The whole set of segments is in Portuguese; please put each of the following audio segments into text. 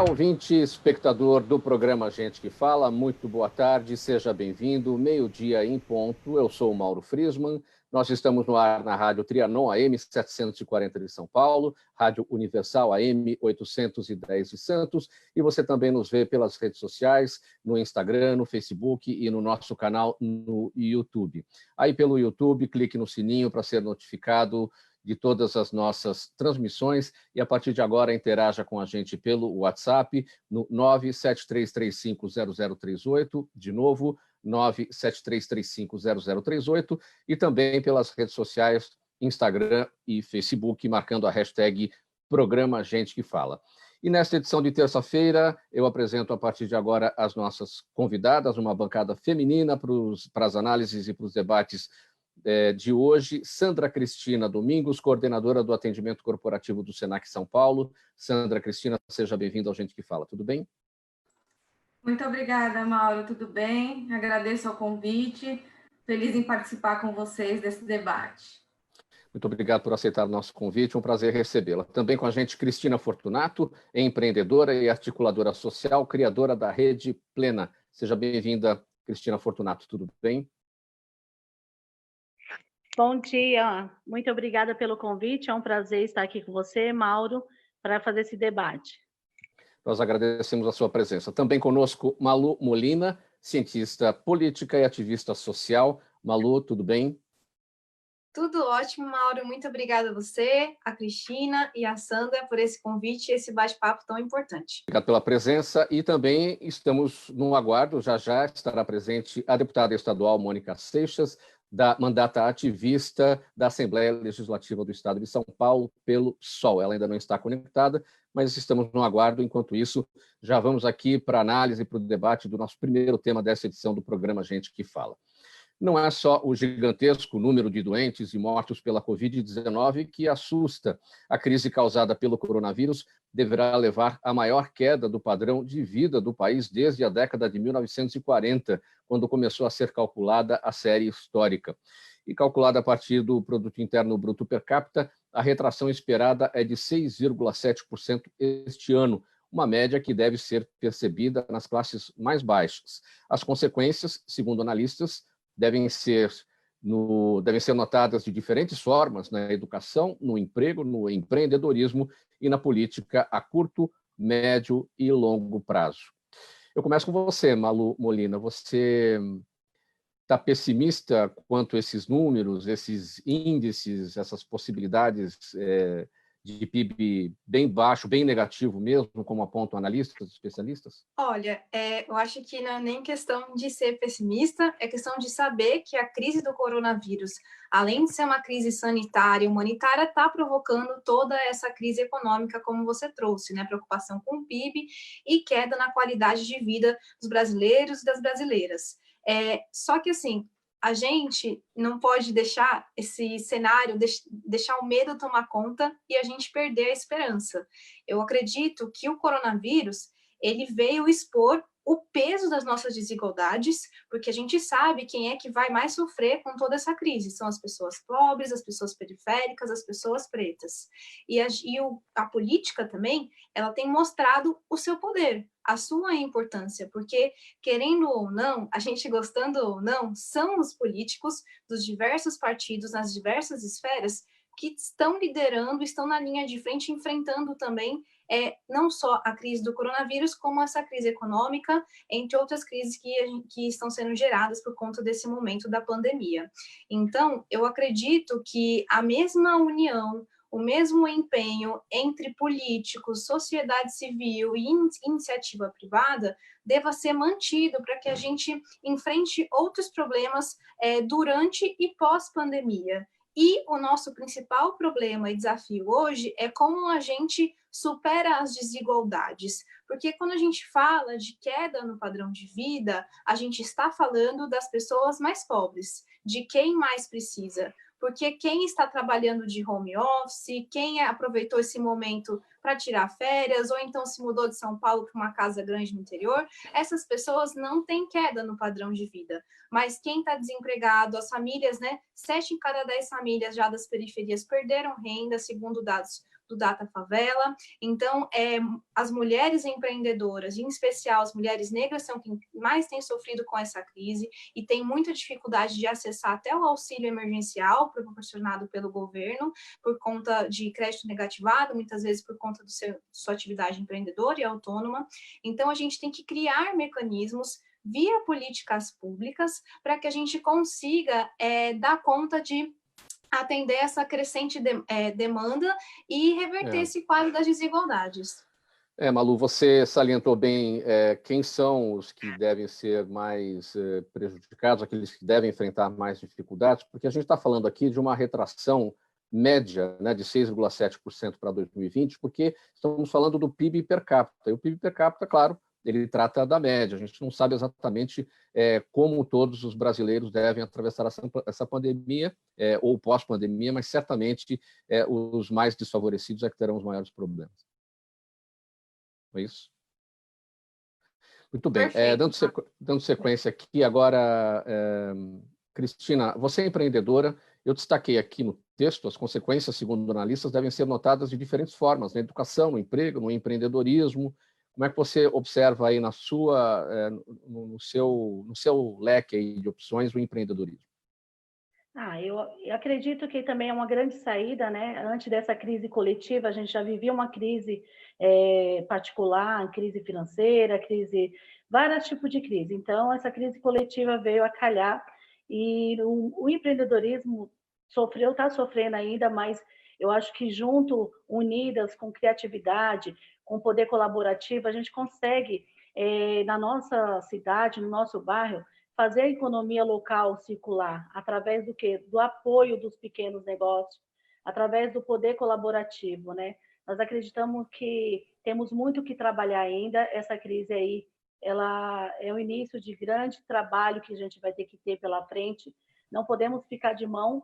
Olá, ouvinte, espectador do programa Gente que Fala, muito boa tarde, seja bem-vindo, meio-dia em ponto, eu sou o Mauro Friesman, nós estamos no ar na Rádio Trianon, AM 740 de São Paulo, Rádio Universal, AM 810 de Santos, e você também nos vê pelas redes sociais, no Instagram, no Facebook e no nosso canal no YouTube. Aí pelo YouTube, clique no sininho para ser notificado de todas as nossas transmissões e a partir de agora interaja com a gente pelo WhatsApp no 973350038, de novo, 973350038 e também pelas redes sociais, Instagram e Facebook, marcando a hashtag Programa Gente que Fala. E nesta edição de terça-feira, eu apresento a partir de agora as nossas convidadas, uma bancada feminina para as análises e para os debates de hoje, Sandra Cristina Domingos, coordenadora do atendimento corporativo do Senac São Paulo. Sandra Cristina, seja bem-vinda ao Gente que Fala, tudo bem? Muito obrigada, Mauro, tudo bem? Agradeço ao convite, feliz em participar com vocês desse debate. Muito obrigado por aceitar o nosso convite, um prazer recebê-la. Também com a gente, Cristina Fortunato, empreendedora e articuladora social, criadora da Rede Plena. Seja bem-vinda, Cristina Fortunato, tudo bem? Bom dia, muito obrigada pelo convite, é um prazer estar aqui com você, Mauro, para fazer esse debate. Nós agradecemos a sua presença. Também conosco, Malu Molina, cientista política e ativista social. Malu, tudo bem? Tudo ótimo, Mauro, muito obrigada a você, a Cristina e a Sandra por esse convite e esse bate-papo tão importante. Obrigado pela presença e também estamos no aguardo, já estará presente a deputada estadual Mônica Seixas, da mandata ativista da Assembleia Legislativa do Estado de São Paulo, pelo PSOL. Ela ainda não está conectada, mas estamos no aguardo. Enquanto isso, já vamos aqui para a análise e para o debate do nosso primeiro tema dessa edição do programa Gente que Fala. Não é só o gigantesco número de doentes e mortos pela Covid-19 que assusta. A crise causada pelo coronavírus deverá levar à maior queda do padrão de vida do país desde a década de 1940, quando começou a ser calculada a série histórica. E calculada a partir do Produto Interno Bruto per capita, a retração esperada é de 6,7% este ano, uma média que deve ser percebida nas classes mais baixas. As consequências, segundo analistas, devem ser notadas de diferentes formas na educação, no emprego, no empreendedorismo e na política a curto, médio e longo prazo. Eu começo com você, Malu Molina. Você está pessimista quanto a esses números, esses índices, essas possibilidades de PIB bem baixo, bem negativo mesmo, como apontam analistas, especialistas? Olha, eu acho que não é nem questão de ser pessimista, é questão de saber que a crise do coronavírus, além de ser uma crise sanitária e humanitária, está provocando toda essa crise econômica, como você trouxe, né? Preocupação com o PIB e queda na qualidade de vida dos brasileiros e das brasileiras. Só que, assim, a gente não pode deixar esse cenário, deixar o medo tomar conta e a gente perder a esperança. Eu acredito que o coronavírus, ele veio expor o peso das nossas desigualdades, porque a gente sabe quem é que vai mais sofrer com toda essa crise. São as pessoas pobres, as pessoas periféricas, as pessoas pretas. E a política também, ela tem mostrado o seu poder, a sua importância, porque, querendo ou não, a gente gostando ou não, são os políticos dos diversos partidos, nas diversas esferas, que estão liderando, estão na linha de frente, enfrentando também não só a crise do coronavírus, como essa crise econômica, entre outras crises que estão sendo geradas por conta desse momento da pandemia. Então, eu acredito que a mesma união, o mesmo empenho entre políticos, sociedade civil e iniciativa privada deva ser mantido para que a gente enfrente outros problemas durante e pós-pandemia. E o nosso principal problema e desafio hoje é como a gente supera as desigualdades. Porque quando a gente fala de queda no padrão de vida, a gente está falando das pessoas mais pobres, de quem mais precisa. Porque quem está trabalhando de home office, quem aproveitou esse momento para tirar férias, ou então se mudou de São Paulo para uma casa grande no interior, essas pessoas não têm queda no padrão de vida. Mas quem está desempregado, as famílias, né? 7 em cada 10 famílias já das periferias perderam renda, segundo dados do Data Favela. Então, as mulheres empreendedoras, em especial as mulheres negras, são quem mais têm sofrido com essa crise e tem muita dificuldade de acessar até o auxílio emergencial proporcionado pelo governo, por conta de crédito negativado, muitas vezes por conta sua atividade empreendedora e autônoma. Então, a gente tem que criar mecanismos via políticas públicas para que a gente consiga dar conta de atender essa crescente demanda e reverter esse quadro das desigualdades. Malu, você salientou bem quem são os que devem ser mais prejudicados, aqueles que devem enfrentar mais dificuldades, porque a gente está falando aqui de uma retração média, né, de 6,7% para 2020, porque estamos falando do PIB per capita. E o PIB per capita, claro, ele trata da média. A gente não sabe exatamente como todos os brasileiros devem atravessar essa pandemia ou pós-pandemia, mas certamente os mais desfavorecidos é que terão os maiores problemas. É isso? Muito bem. Dando sequência aqui, agora, Cristina, você é empreendedora. Eu destaquei aqui no texto, as consequências, segundo analistas, devem ser notadas de diferentes formas, na educação, no emprego, no empreendedorismo. Como é que você observa aí no seu leque aí de opções o empreendedorismo? Eu acredito que também é uma grande saída, né? Antes dessa crise coletiva, a gente já vivia uma crise particular, crise financeira, vários tipos de crise. Então, essa crise coletiva veio a calhar e o empreendedorismo está sofrendo ainda, mas eu acho que unidas com criatividade, com poder colaborativo, a gente consegue, na nossa cidade, no nosso bairro, fazer a economia local circular através do quê? Do apoio dos pequenos negócios, através do poder colaborativo, né? Nós acreditamos que temos muito que trabalhar ainda. Essa crise aí, ela é o início de grande trabalho que a gente vai ter que ter pela frente. Não podemos ficar de mão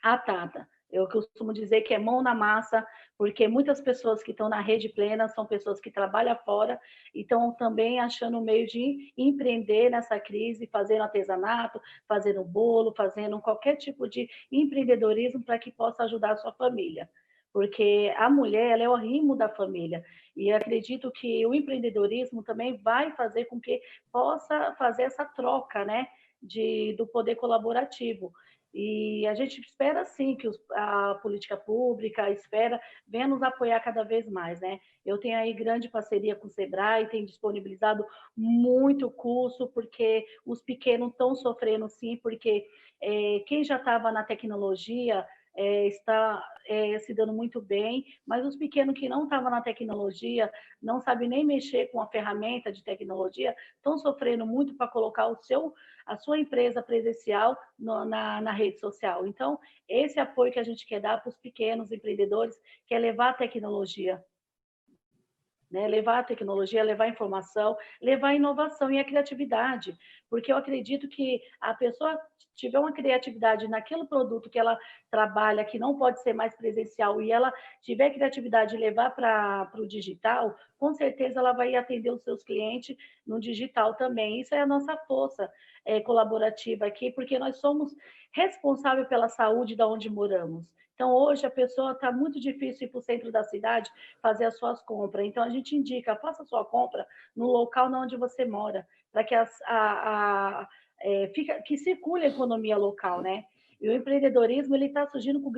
atada. Eu costumo dizer que é mão na massa, porque muitas pessoas que estão na rede plena são pessoas que trabalham fora e estão também achando um meio de empreender nessa crise, fazendo artesanato, fazendo bolo, fazendo qualquer tipo de empreendedorismo para que possa ajudar a sua família. Porque a mulher, ela é o arrimo da família. E acredito que o empreendedorismo também vai fazer com que possa fazer essa troca, né, do poder colaborativo. E a gente espera, sim, que a política pública venha nos apoiar cada vez mais, né? Eu tenho aí grande parceria com o Sebrae, tem disponibilizado muito curso, porque os pequenos estão sofrendo, sim, porque quem já estava na tecnologia está se dando muito bem, mas os pequenos que não estavam na tecnologia, não sabem nem mexer com a ferramenta de tecnologia, estão sofrendo muito para colocar a sua empresa presencial na rede social. Então, esse apoio que a gente quer dar para os pequenos empreendedores, que é levar a tecnologia, né? Levar a tecnologia, levar a informação, levar a inovação e a criatividade, porque eu acredito que a pessoa tiver uma criatividade naquele produto que ela trabalha, que não pode ser mais presencial, e ela tiver criatividade de levar para o digital, com certeza ela vai atender os seus clientes no digital também. Isso é a nossa força colaborativa aqui, porque nós somos responsáveis pela saúde de onde moramos. Então, hoje, a pessoa está muito difícil ir para o centro da cidade fazer as suas compras. Então, a gente indica, faça a sua compra no local onde você mora, para que que circule a economia local, né? E o empreendedorismo ele está surgindo com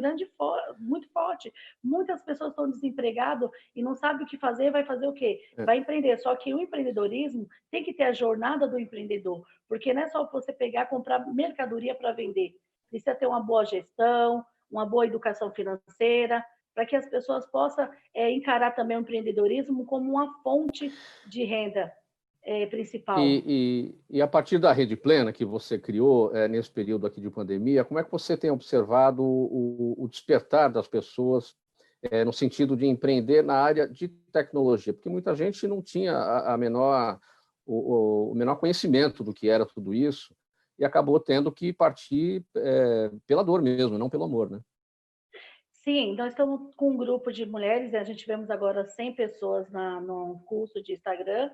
muito forte. Muitas pessoas estão desempregadas e não sabem o que fazer, vai fazer o quê? Vai empreender. Só que o empreendedorismo tem que ter a jornada do empreendedor, porque não é só você pegar e comprar mercadoria para vender. Precisa ter uma boa gestão, uma boa educação financeira, para que as pessoas possam encarar também o empreendedorismo como uma fonte de renda principal. E a partir da Rede Plena que você criou nesse período aqui de pandemia, como é que você tem observado o despertar das pessoas no sentido de empreender na área de tecnologia? Porque muita gente não tinha o menor conhecimento do que era tudo isso e acabou tendo que partir pela dor mesmo, não pelo amor, né? Sim, nós estamos com um grupo de mulheres, a gente tivemos agora 100 pessoas no curso de Instagram,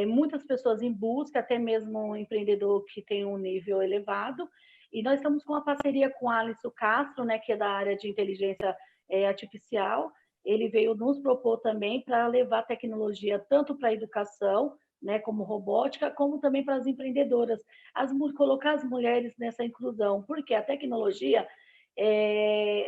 muitas pessoas em busca, até mesmo um empreendedor que tem um nível elevado, e nós estamos com uma parceria com a Alisson Castro, né, que é da área de inteligência artificial, ele veio nos propor também para levar tecnologia tanto para a educação, né, como robótica, como também para as empreendedoras, colocar as mulheres nessa inclusão, porque a tecnologia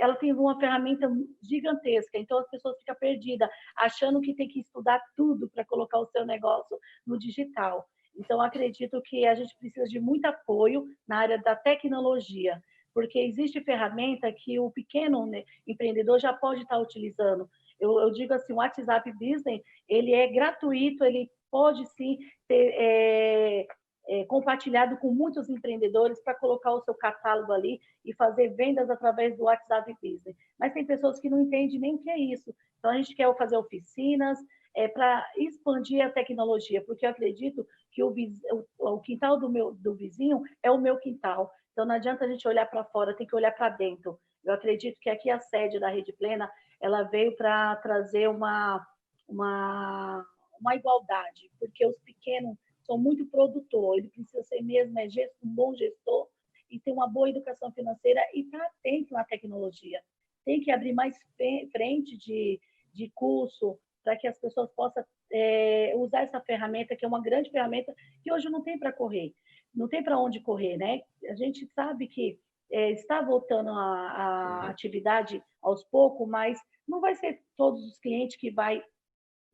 ela tem uma ferramenta gigantesca, então as pessoas ficam perdidas, achando que tem que estudar tudo para colocar o seu negócio no digital. Então, acredito que a gente precisa de muito apoio na área da tecnologia, porque existe ferramenta que o pequeno, né, empreendedor já pode estar utilizando. Eu digo assim, o WhatsApp Business, ele é gratuito, ele pode sim ser compartilhado com muitos empreendedores para colocar o seu catálogo ali e fazer vendas através do WhatsApp Business. Mas tem pessoas que não entendem nem o que é isso. Então, a gente quer fazer oficinas para expandir a tecnologia, porque eu acredito que o quintal do vizinho é o meu quintal. Então, não adianta a gente olhar para fora, tem que olhar para dentro. Eu acredito que aqui a sede da Rede Plena, ela veio para trazer uma igualdade, porque os pequenos são muito produtores, ele precisa ser mesmo um bom gestor e ter uma boa educação financeira e estar atento na tecnologia. Tem que abrir mais frente de curso para que as pessoas possam usar essa ferramenta, que é uma grande ferramenta que hoje não tem para correr, não tem para onde correr, né? A gente sabe que está voltando a atividade aos poucos, mas não vai ser todos os clientes que vai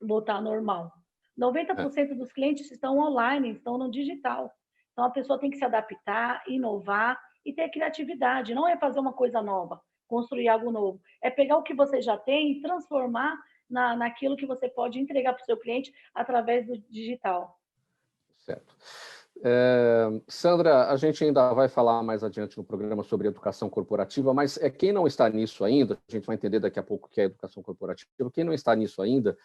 voltar ao normal. 90% dos clientes estão online, estão no digital. Então, a pessoa tem que se adaptar, inovar e ter criatividade. Não é fazer uma coisa nova, construir algo novo. É pegar o que você já tem e transformar naquilo que você pode entregar para o seu cliente através do digital. Certo. Sandra, a gente ainda vai falar mais adiante no programa sobre educação corporativa, mas quem não está nisso ainda, a gente vai entender daqui a pouco o que é educação corporativa, quem não está nisso ainda,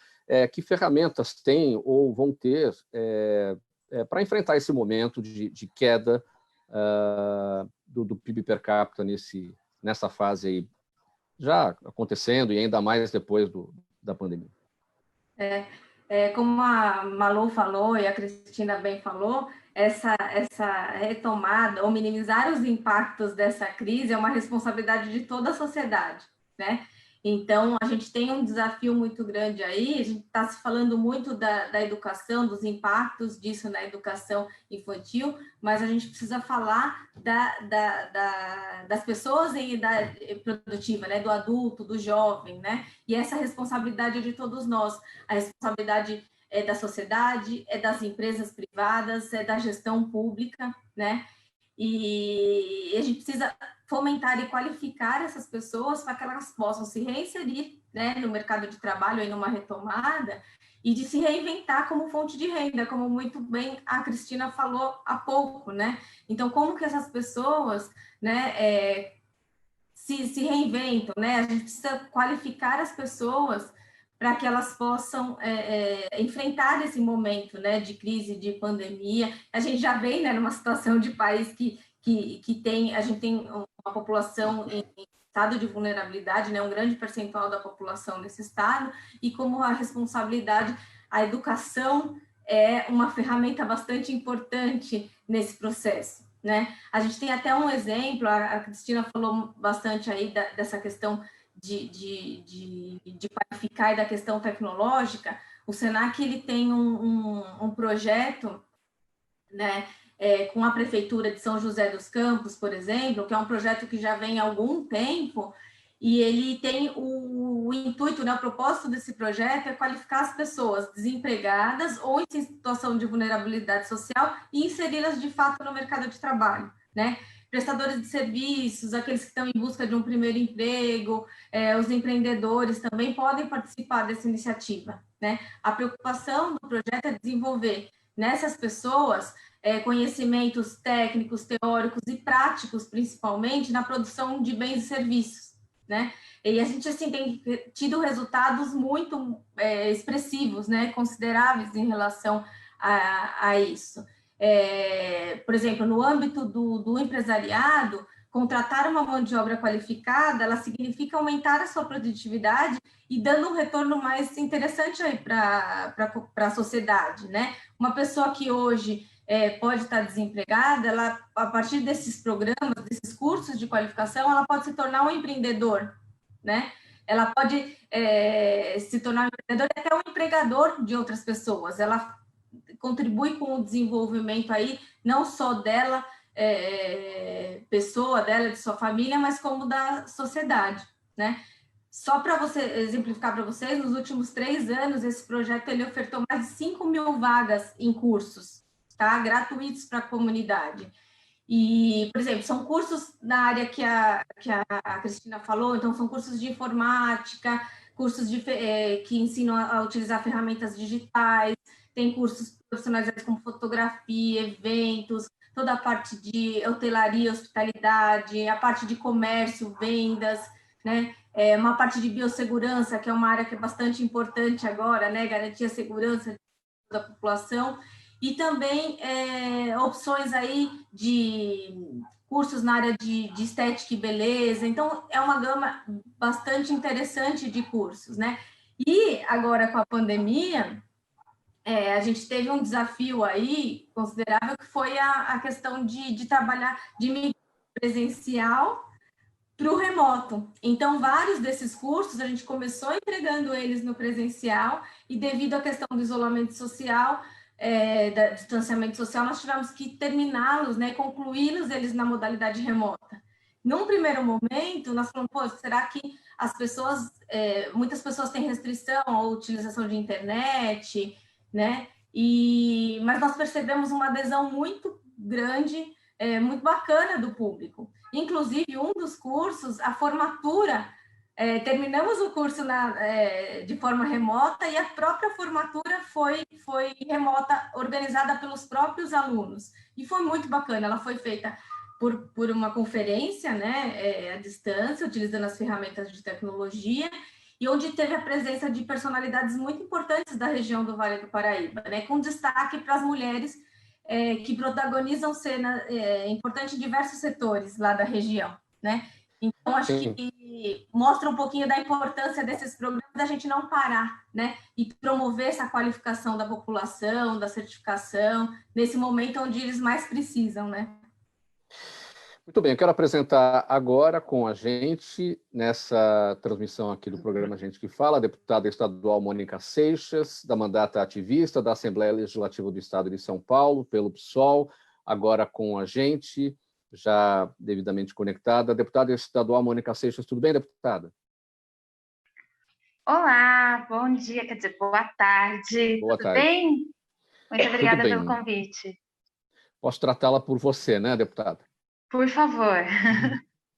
que ferramentas tem ou vão ter para enfrentar esse momento de queda do PIB per capita nessa fase aí, já acontecendo e ainda mais depois da pandemia? Como a Malu falou e a Cristina bem falou, essa retomada ou minimizar os impactos dessa crise é uma responsabilidade de toda a sociedade, né? Então, a gente tem um desafio muito grande aí, a gente está se falando muito da educação, dos impactos disso na educação infantil, mas a gente precisa falar das pessoas em idade produtiva, né? Do adulto, do jovem, né? E essa responsabilidade é de todos nós, a responsabilidade é da sociedade, é das empresas privadas, é da gestão pública, né? E a gente precisa fomentar e qualificar essas pessoas para que elas possam se reinserir, né, no mercado de trabalho, aí numa retomada, e de se reinventar como fonte de renda, como muito bem a Cristina falou há pouco, né? Então, como que essas pessoas, né, se reinventam, né? A gente precisa qualificar as pessoas para que elas possam enfrentar esse momento, né, de crise, de pandemia. A gente já vem, né, numa situação de país que a gente tem uma população em estado de vulnerabilidade, né, um grande percentual da população nesse estado, e como a responsabilidade, a educação é uma ferramenta bastante importante nesse processo, né? A gente tem até um exemplo, a Cristina falou bastante aí dessa questão de qualificar e da questão tecnológica. O Senac ele tem um projeto, né, com a Prefeitura de São José dos Campos, por exemplo, que é um projeto que já vem há algum tempo, e ele tem o intuito, né, o propósito desse projeto é qualificar as pessoas desempregadas ou em situação de vulnerabilidade social e inseri-las de fato no mercado de trabalho, né? Prestadores de serviços, aqueles que estão em busca de um primeiro emprego, os empreendedores também podem participar dessa iniciativa, né? A preocupação do projeto é desenvolver nessas pessoas conhecimentos técnicos, teóricos e práticos, principalmente na produção de bens e serviços, né? E a gente assim tem tido resultados muito expressivos, né? Consideráveis em relação a isso. Por exemplo, no âmbito do empresariado, contratar uma mão de obra qualificada, ela significa aumentar a sua produtividade e dando um retorno mais interessante aí para a sociedade, né? Uma pessoa que hoje pode estar desempregada, ela, a partir desses programas, desses cursos de qualificação, ela pode se tornar um empreendedor, né? ela pode se tornar um empreendedor e até um empregador de outras pessoas. Ela contribui com o desenvolvimento aí, não só dela, pessoa dela, de sua família, mas como da sociedade, né? Só para exemplificar para vocês, nos últimos 3 anos, esse projeto ele ofertou mais de 5.000 vagas em cursos, tá? Gratuitos para a comunidade. E, por exemplo, são cursos na área que a Cristina falou, então são cursos de informática, cursos que ensinam a utilizar ferramentas digitais, tem cursos profissionalizados como fotografia, eventos, toda a parte de hotelaria, hospitalidade, a parte de comércio, vendas, né? Uma parte de biossegurança, que é uma área que é bastante importante agora, né? Garantir a segurança da população. E também opções aí de cursos na área de estética e beleza. Então, é uma gama bastante interessante de cursos, né? E agora, com a pandemia, a gente teve um desafio aí considerável, que foi a questão de trabalhar de migrar presencial para o remoto. Então, vários desses cursos, a gente começou entregando eles no presencial e devido à questão do isolamento social, do distanciamento social, nós tivemos que terminá-los, né, concluí-los eles na modalidade remota. Num primeiro momento, nós falamos, pô, será que as pessoas, muitas pessoas têm restrição à utilização de internet, né? Mas nós percebemos uma adesão muito grande, muito bacana do público. Inclusive, um dos cursos, a formatura, terminamos o curso de forma remota e a própria formatura foi remota, organizada pelos próprios alunos. E foi muito bacana, ela foi feita por uma conferência, né, à distância, utilizando as ferramentas de tecnologia, e onde teve a presença de personalidades muito importantes da região do Vale do Paraíba, né, com destaque para as mulheres que protagonizam cena importante em diversos setores lá da região, né? Então, acho que mostra um pouquinho da importância desses programas, da gente não parar, né? E promover essa qualificação da população, da certificação, nesse momento onde eles mais precisam, né? Muito bem, eu quero apresentar agora com a gente, nessa transmissão aqui do programa Gente que Fala, a deputada estadual Mônica Seixas, da mandata ativista da Assembleia Legislativa do Estado de São Paulo, pelo PSOL, agora com a gente, já devidamente conectada. Deputada estadual Mônica Seixas, tudo bem, deputada? Olá, bom dia, quer dizer, boa tarde. Boa tudo tarde. Bem? Muito obrigada bem. pelo convite. Posso tratá-la por você, né, deputada? Por favor,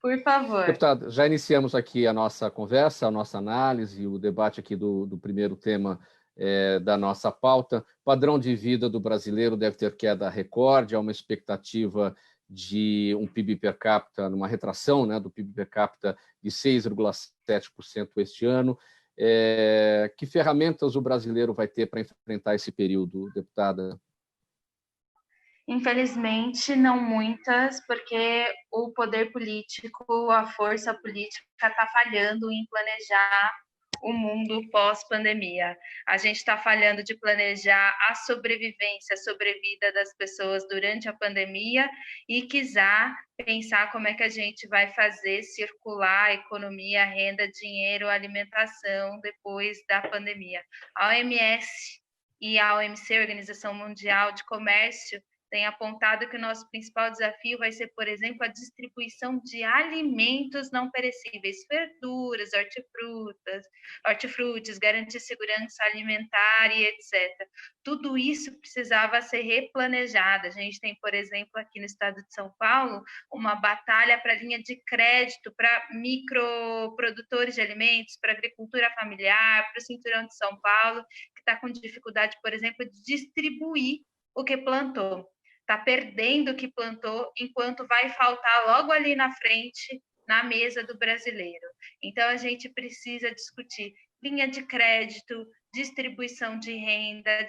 por favor. Deputada, já iniciamos aqui a nossa conversa, a nossa análise, o debate aqui do primeiro tema da nossa pauta. Padrão de vida do brasileiro deve ter queda recorde, há uma expectativa de um PIB per capita, numa retração, né, do PIB per capita de 6,7% este ano. Que ferramentas o brasileiro vai ter para enfrentar esse período, deputada? Infelizmente, não muitas, porque o poder político, a força política está falhando em planejar o mundo pós-pandemia. A gente está falhando de planejar a sobrevivência, a sobrevida das pessoas durante a pandemia e quiser pensar como é que a gente vai fazer circular a economia, a renda, dinheiro, a alimentação depois da pandemia. A OMS e a OMC, Organização Mundial de Comércio, tem apontado que o nosso principal desafio vai ser, por exemplo, a distribuição de alimentos não perecíveis, verduras, hortifrutis, garantir segurança alimentar e etc. Tudo isso precisava ser replanejado. A gente tem, por exemplo, aqui no estado de São Paulo, uma batalha para a linha de crédito para microprodutores de alimentos, para agricultura familiar, para o cinturão de São Paulo, que está com dificuldade, por exemplo, de distribuir o que plantou. Está perdendo o que plantou, enquanto vai faltar logo ali na frente, na mesa do brasileiro. Então, a gente precisa discutir linha de crédito, distribuição de renda,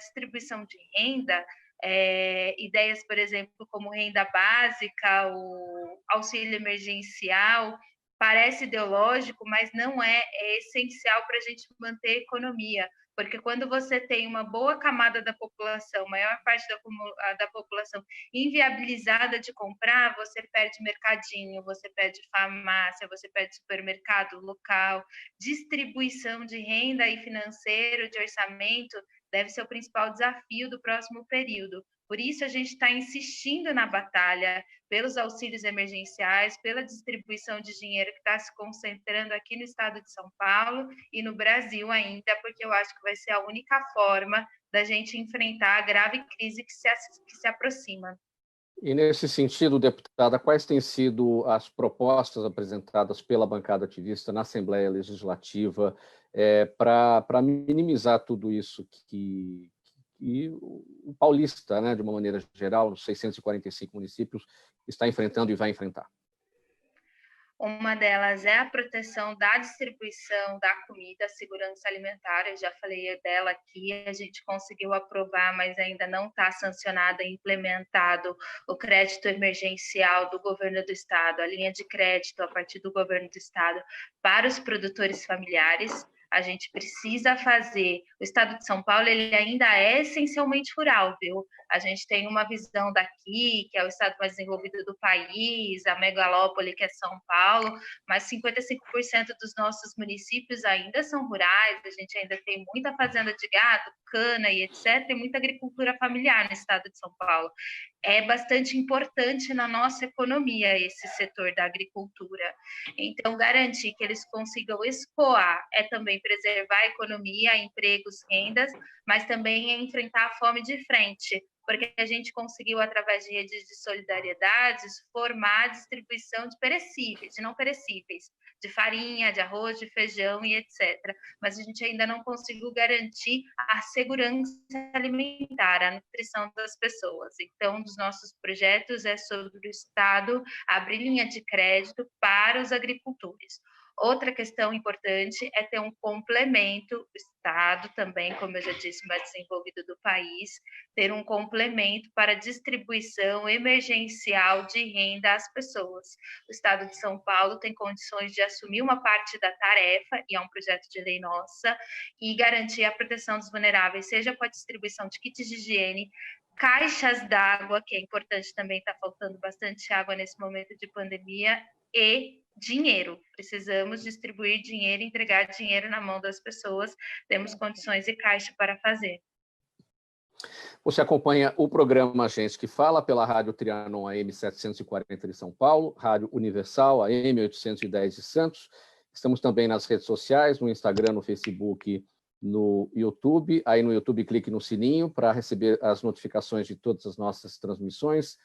ideias, por exemplo, como renda básica, o auxílio emergencial, parece ideológico, mas não é essencial para a gente manter a economia. porque quando você tem uma boa camada da população, maior parte da população inviabilizada de comprar, você perde mercadinho, você perde farmácia, você perde supermercado local, distribuição de renda e financeiro, de orçamento, deve ser o principal desafio do próximo período. Por isso, a gente está insistindo na batalha pelos auxílios emergenciais, pela distribuição de dinheiro que está se concentrando aqui no estado de São Paulo e no Brasil ainda, porque eu acho que vai ser a única forma da gente enfrentar a grave crise que se aproxima. E, nesse sentido, deputada, quais têm sido as propostas apresentadas pela bancada ativista na Assembleia Legislativa para minimizar tudo isso que o paulista, né, de uma maneira geral, nos 645 municípios, está enfrentando e vai enfrentar? Uma delas é a proteção da distribuição da comida, segurança alimentar. Eu já falei dela aqui, a gente conseguiu aprovar, mas ainda não está sancionado e implementado o crédito emergencial do governo do estado, a linha de crédito a partir do governo do estado para os produtores familiares. A gente precisa fazer. O estado de São Paulo, ele ainda é essencialmente rural, viu? A gente tem uma visão daqui, que é o estado mais desenvolvido do país, a megalópole, que é São Paulo, mas 55% dos nossos municípios ainda são rurais, a gente ainda tem muita fazenda de gado, cana e etc., e muita agricultura familiar no estado de São Paulo. É bastante importante na nossa economia esse setor da agricultura. Então, garantir que eles consigam escoar é também preservar a economia, empregos, rendas, mas também é enfrentar a fome de frente, porque a gente conseguiu, através de redes de solidariedades, formar a distribuição de perecíveis, de não perecíveis, de farinha, de arroz, de feijão e etc. Mas a gente ainda não conseguiu garantir a segurança alimentar, a nutrição das pessoas. Então, um dos nossos projetos é sobre o Estado abrir linha de crédito para os agricultores. Outra questão importante é ter um complemento, o Estado também, como eu já disse, mais desenvolvido do país, ter um complemento para a distribuição emergencial de renda às pessoas. O Estado de São Paulo tem condições de assumir uma parte da tarefa, e é um projeto de lei nossa, e garantir a proteção dos vulneráveis, seja com a distribuição de kits de higiene, caixas d'água, que é importante também, está faltando bastante água nesse momento de pandemia, e dinheiro. Precisamos distribuir dinheiro, entregar dinheiro na mão das pessoas, temos condições e caixa para fazer. Você acompanha o programa Gente que Fala pela Rádio Trianon AM 740 de São Paulo, Rádio Universal AM 810 de Santos. Estamos também nas redes sociais, no Instagram, no Facebook, no YouTube. Aí no YouTube clique no sininho para receber as notificações de todas as nossas transmissões.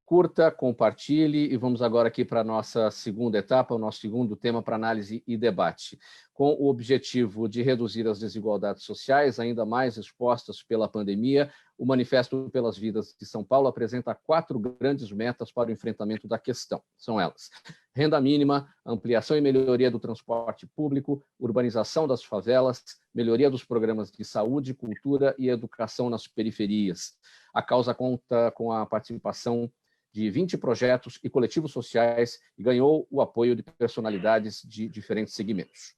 Curta, compartilhe, e vamos agora aqui para a nossa segunda etapa, o nosso segundo tema para análise e debate. Com o objetivo de reduzir as desigualdades sociais, ainda mais expostas pela pandemia, o Manifesto pelas Vidas de São Paulo apresenta 4 grandes metas para o enfrentamento da questão. São elas: renda mínima, ampliação e melhoria do transporte público, urbanização das favelas, melhoria dos programas de saúde, cultura e educação nas periferias. A causa conta com a participação de 20 projetos e coletivos sociais e ganhou o apoio de personalidades de diferentes segmentos.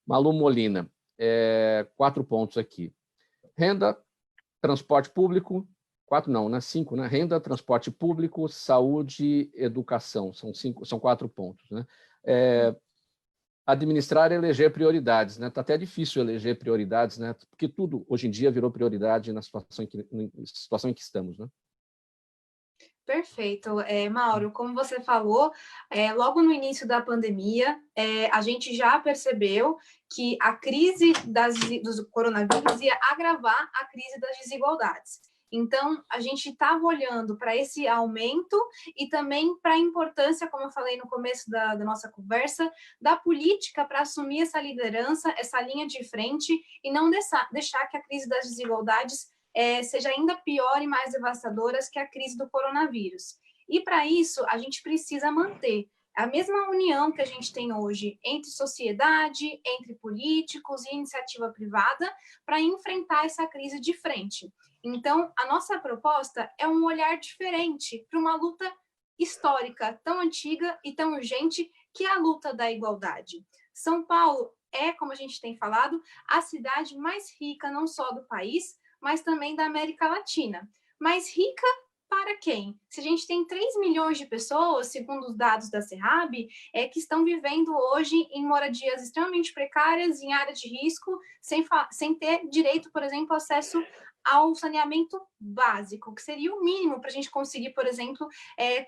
Malu Molina, 4 pontos aqui. Renda, transporte público, 4 não, né? 5, né? Renda, transporte público, saúde, educação, são 4 pontos, né? Administrar e eleger prioridades, né? Tá até difícil eleger prioridades, né? Porque tudo hoje em dia virou prioridade na situação em que estamos, né? Perfeito. Mauro, como você falou, logo no início da pandemia, a gente já percebeu que a crise do coronavírus ia agravar a crise das desigualdades. Então, a gente estava olhando para esse aumento e também para a importância, como eu falei no começo da nossa conversa, da política para assumir essa liderança, essa linha de frente e não deixar que a crise das desigualdades seja ainda pior e mais devastadora que a crise do coronavírus. E, para isso, a gente precisa manter a mesma união que a gente tem hoje entre sociedade, entre políticos e iniciativa privada para enfrentar essa crise de frente. Então, a nossa proposta é um olhar diferente para uma luta histórica tão antiga e tão urgente que é a luta da igualdade. São Paulo é, como a gente tem falado, a cidade mais rica não só do país, mas também da América Latina. Mas rica para quem? Se a gente tem 3 milhões de pessoas, segundo os dados da Serrab, que estão vivendo hoje em moradias extremamente precárias, em área de risco, sem ter direito, por exemplo, acesso ao saneamento básico, que seria o mínimo para a gente conseguir, por exemplo,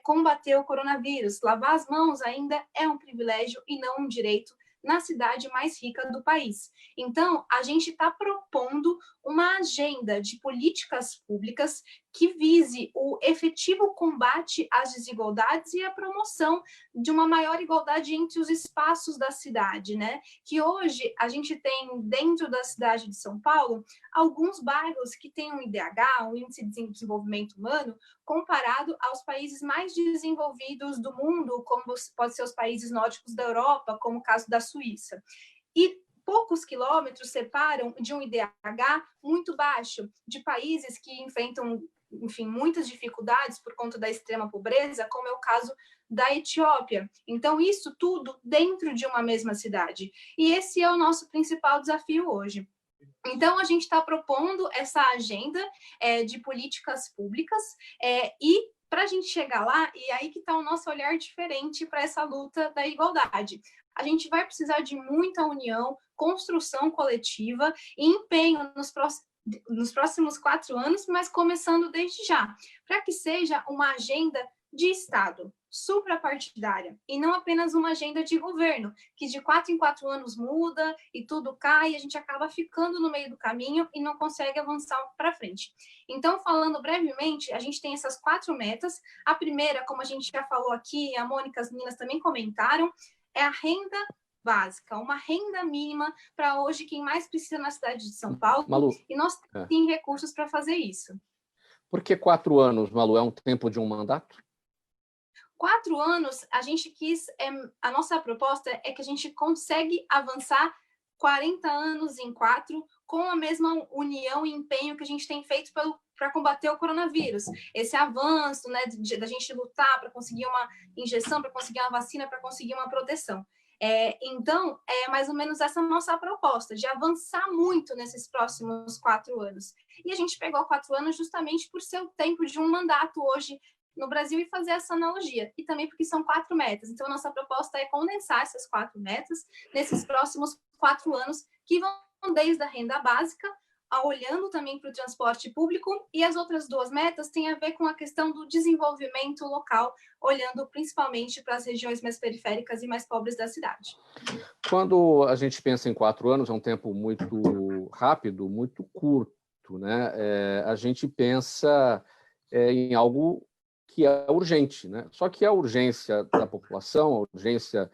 combater o coronavírus. Lavar as mãos ainda é um privilégio e não um direito na cidade mais rica do país. Então, a gente está propondo uma agenda de políticas públicas que vise o efetivo combate às desigualdades e a promoção de uma maior igualdade entre os espaços da cidade, né? Que hoje a gente tem, dentro da cidade de São Paulo, alguns bairros que têm um IDH, um Índice de Desenvolvimento Humano, comparado aos países mais desenvolvidos do mundo, como pode ser os países nórdicos da Europa, como o caso da Suíça. E poucos quilômetros separam de um IDH muito baixo, de países que enfrentam, enfim, muitas dificuldades por conta da extrema pobreza, como é o caso da Etiópia. Então, isso tudo dentro de uma mesma cidade. E esse é o nosso principal desafio hoje. Então, a gente está propondo essa agenda de políticas públicas e para a gente chegar lá, e aí que está o nosso olhar diferente para essa luta da igualdade. A gente vai precisar de muita união, construção coletiva e empenho nos próximos 4 anos, mas começando desde já, para que seja uma agenda de Estado, suprapartidária, e não apenas uma agenda de governo, que de 4 em 4 anos muda e tudo cai, e a gente acaba ficando no meio do caminho e não consegue avançar para frente. Então, falando brevemente, a gente tem essas 4 metas. A primeira, como a gente já falou aqui, a Mônica, as meninas também comentaram, é a renda básica, uma renda mínima para hoje quem mais precisa na cidade de São Paulo, Malu, e nós temos recursos para fazer isso. Por que 4 anos, Malu? É um tempo de um mandato? 4 anos, a gente quis, a nossa proposta é que a gente consegue avançar 40 anos em 4, com a mesma união e empenho que a gente tem feito para combater o coronavírus. Esse avanço, né, da gente lutar para conseguir uma injeção, para conseguir uma vacina, para conseguir uma proteção. Então, é mais ou menos essa nossa proposta, de avançar muito nesses próximos 4 anos. E a gente pegou 4 anos justamente por ser o tempo de um mandato hoje no Brasil e fazer essa analogia. E também porque são 4 metas. Então, a nossa proposta é condensar essas 4 metas nesses próximos 4 anos, que vão desde a renda básica, olhando também para o transporte público, e as outras 2 metas têm a ver com a questão do desenvolvimento local, olhando principalmente para as regiões mais periféricas e mais pobres da cidade. Quando a gente pensa em 4 anos, é um tempo muito rápido, muito curto, né? A gente pensa em algo que é urgente, né? Só que a urgência da população, a urgência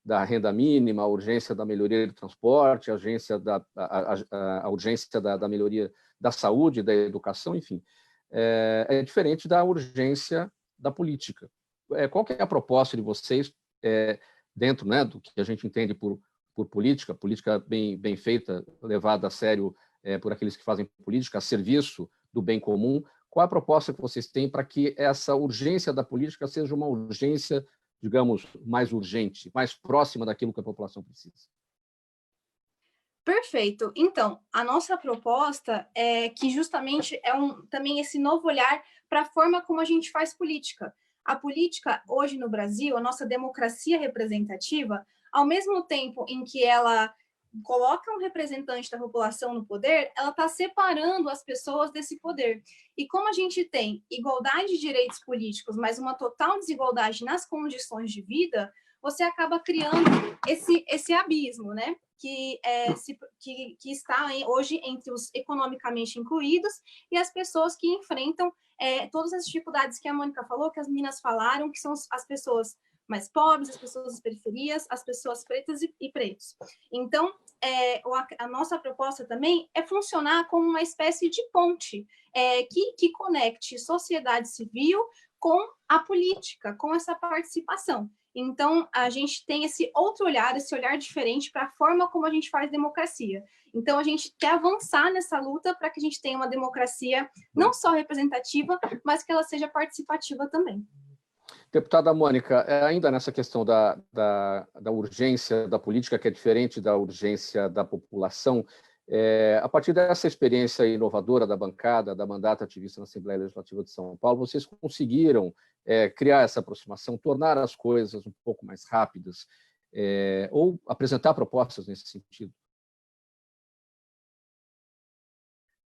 da renda mínima, a urgência da melhoria do transporte, a urgência da melhoria da saúde, da educação, enfim, é diferente da urgência da política. Qual que é a proposta de vocês dentro, né, do que a gente entende por política bem feita, levada a sério por aqueles que fazem política, a serviço do bem comum? Qual a proposta que vocês têm para que essa urgência da política seja uma urgência, digamos, mais urgente, mais próxima daquilo que a população precisa? Perfeito. Então, a nossa proposta é que justamente também esse novo olhar para a forma como a gente faz política. A política, hoje no Brasil, a nossa democracia representativa, ao mesmo tempo em que ela coloca um representante da população no poder, ela está separando as pessoas desse poder. E como a gente tem igualdade de direitos políticos, mas uma total desigualdade nas condições de vida, você acaba criando esse abismo, né? Que está hoje entre os economicamente incluídos e as pessoas que enfrentam todas as dificuldades que a Mônica falou, que as meninas falaram, que são as pessoas mais pobres, as pessoas das periferias, as pessoas pretas e pretos. Então, a nossa proposta também é funcionar como uma espécie de ponte que conecte sociedade civil com a política, com essa participação. Então, a gente tem esse outro olhar, esse olhar diferente para a forma como a gente faz democracia. Então, a gente quer avançar nessa luta para que a gente tenha uma democracia não só representativa, mas que ela seja participativa também. Deputada Mônica, ainda nessa questão da urgência da política, que é diferente da urgência da população, a partir dessa experiência inovadora da bancada, da Mandato Ativista na Assembleia Legislativa de São Paulo, vocês conseguiram criar essa aproximação, tornar as coisas um pouco mais rápidas, ou apresentar propostas nesse sentido?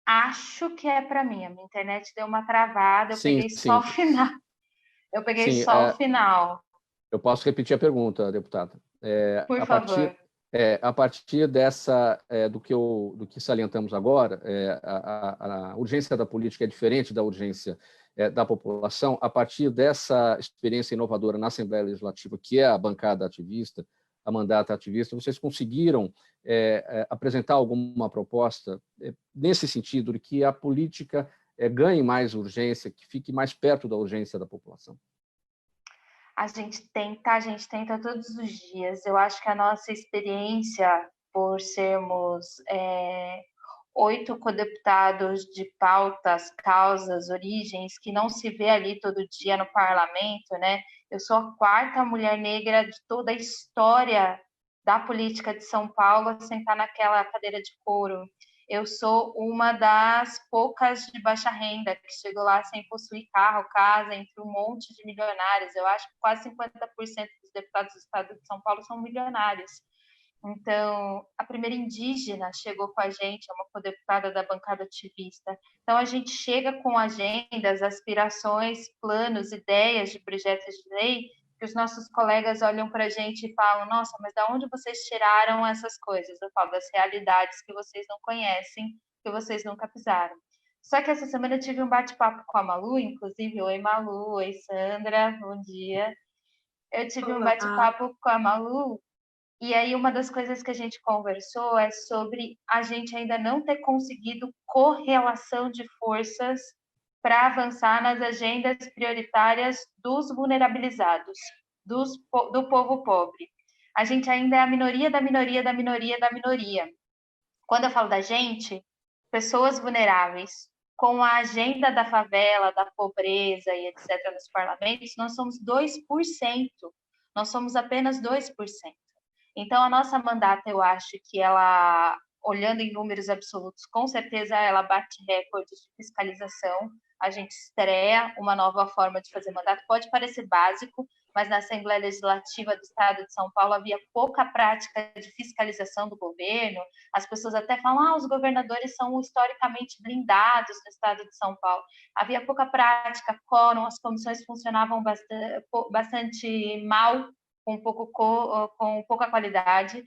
Acho que é para mim. A minha internet deu uma travada, eu Sim, peguei sim. só o final. Eu peguei Sim, só o final. Eu posso repetir a pergunta, deputada. Por favor. A partir do que salientamos agora, a urgência da política é diferente da urgência da população. A partir dessa experiência inovadora na Assembleia Legislativa, que é a bancada ativista, a Mandato Ativista, vocês conseguiram apresentar alguma proposta nesse sentido, de que a política ganhe mais urgência, que fique mais perto da urgência da população? A gente tenta todos os dias. Eu acho que a nossa experiência, por sermos 8 codeputados de pautas, causas, origens, que não se vê ali todo dia no parlamento, né? Eu sou a 4ª mulher negra de toda a história da política de São Paulo a sentar naquela cadeira de couro. Eu sou uma das poucas de baixa renda que chegou lá sem possuir carro, casa, entre um monte de milionários. Eu acho que quase 50% dos deputados do estado de São Paulo são milionários. Então, a primeira indígena chegou com a gente, é uma codeputada da bancada ativista. Então, a gente chega com agendas, aspirações, planos, ideias de projetos de lei, que os nossos colegas olham para a gente e falam: nossa, mas de onde vocês tiraram essas coisas? Eu falo das realidades que vocês não conhecem, que vocês nunca pisaram. Só que essa semana eu tive um bate-papo com a Malu, inclusive. Oi, Malu. Oi, Sandra. Bom dia. Eu tive um bate-papo com a Malu, e aí uma das coisas que a gente conversou é sobre a gente ainda não ter conseguido correlação de forças para avançar nas agendas prioritárias dos vulnerabilizados, do povo pobre. A gente ainda é a minoria da minoria da minoria da minoria. Quando eu falo da gente, pessoas vulneráveis, com a agenda da favela, da pobreza e etc. nos parlamentos, nós somos 2%. Nós somos apenas 2%. Então, a nossa mandata, eu acho que ela, olhando em números absolutos, com certeza ela bate recordes de fiscalização. A gente estreia uma nova forma de fazer mandato. Pode parecer básico, mas na Assembleia Legislativa do Estado de São Paulo havia pouca prática de fiscalização do governo. As pessoas até falam: os governadores são historicamente blindados no Estado de São Paulo. Havia pouca prática, quórum, as comissões funcionavam bastante mal, com pouca qualidade.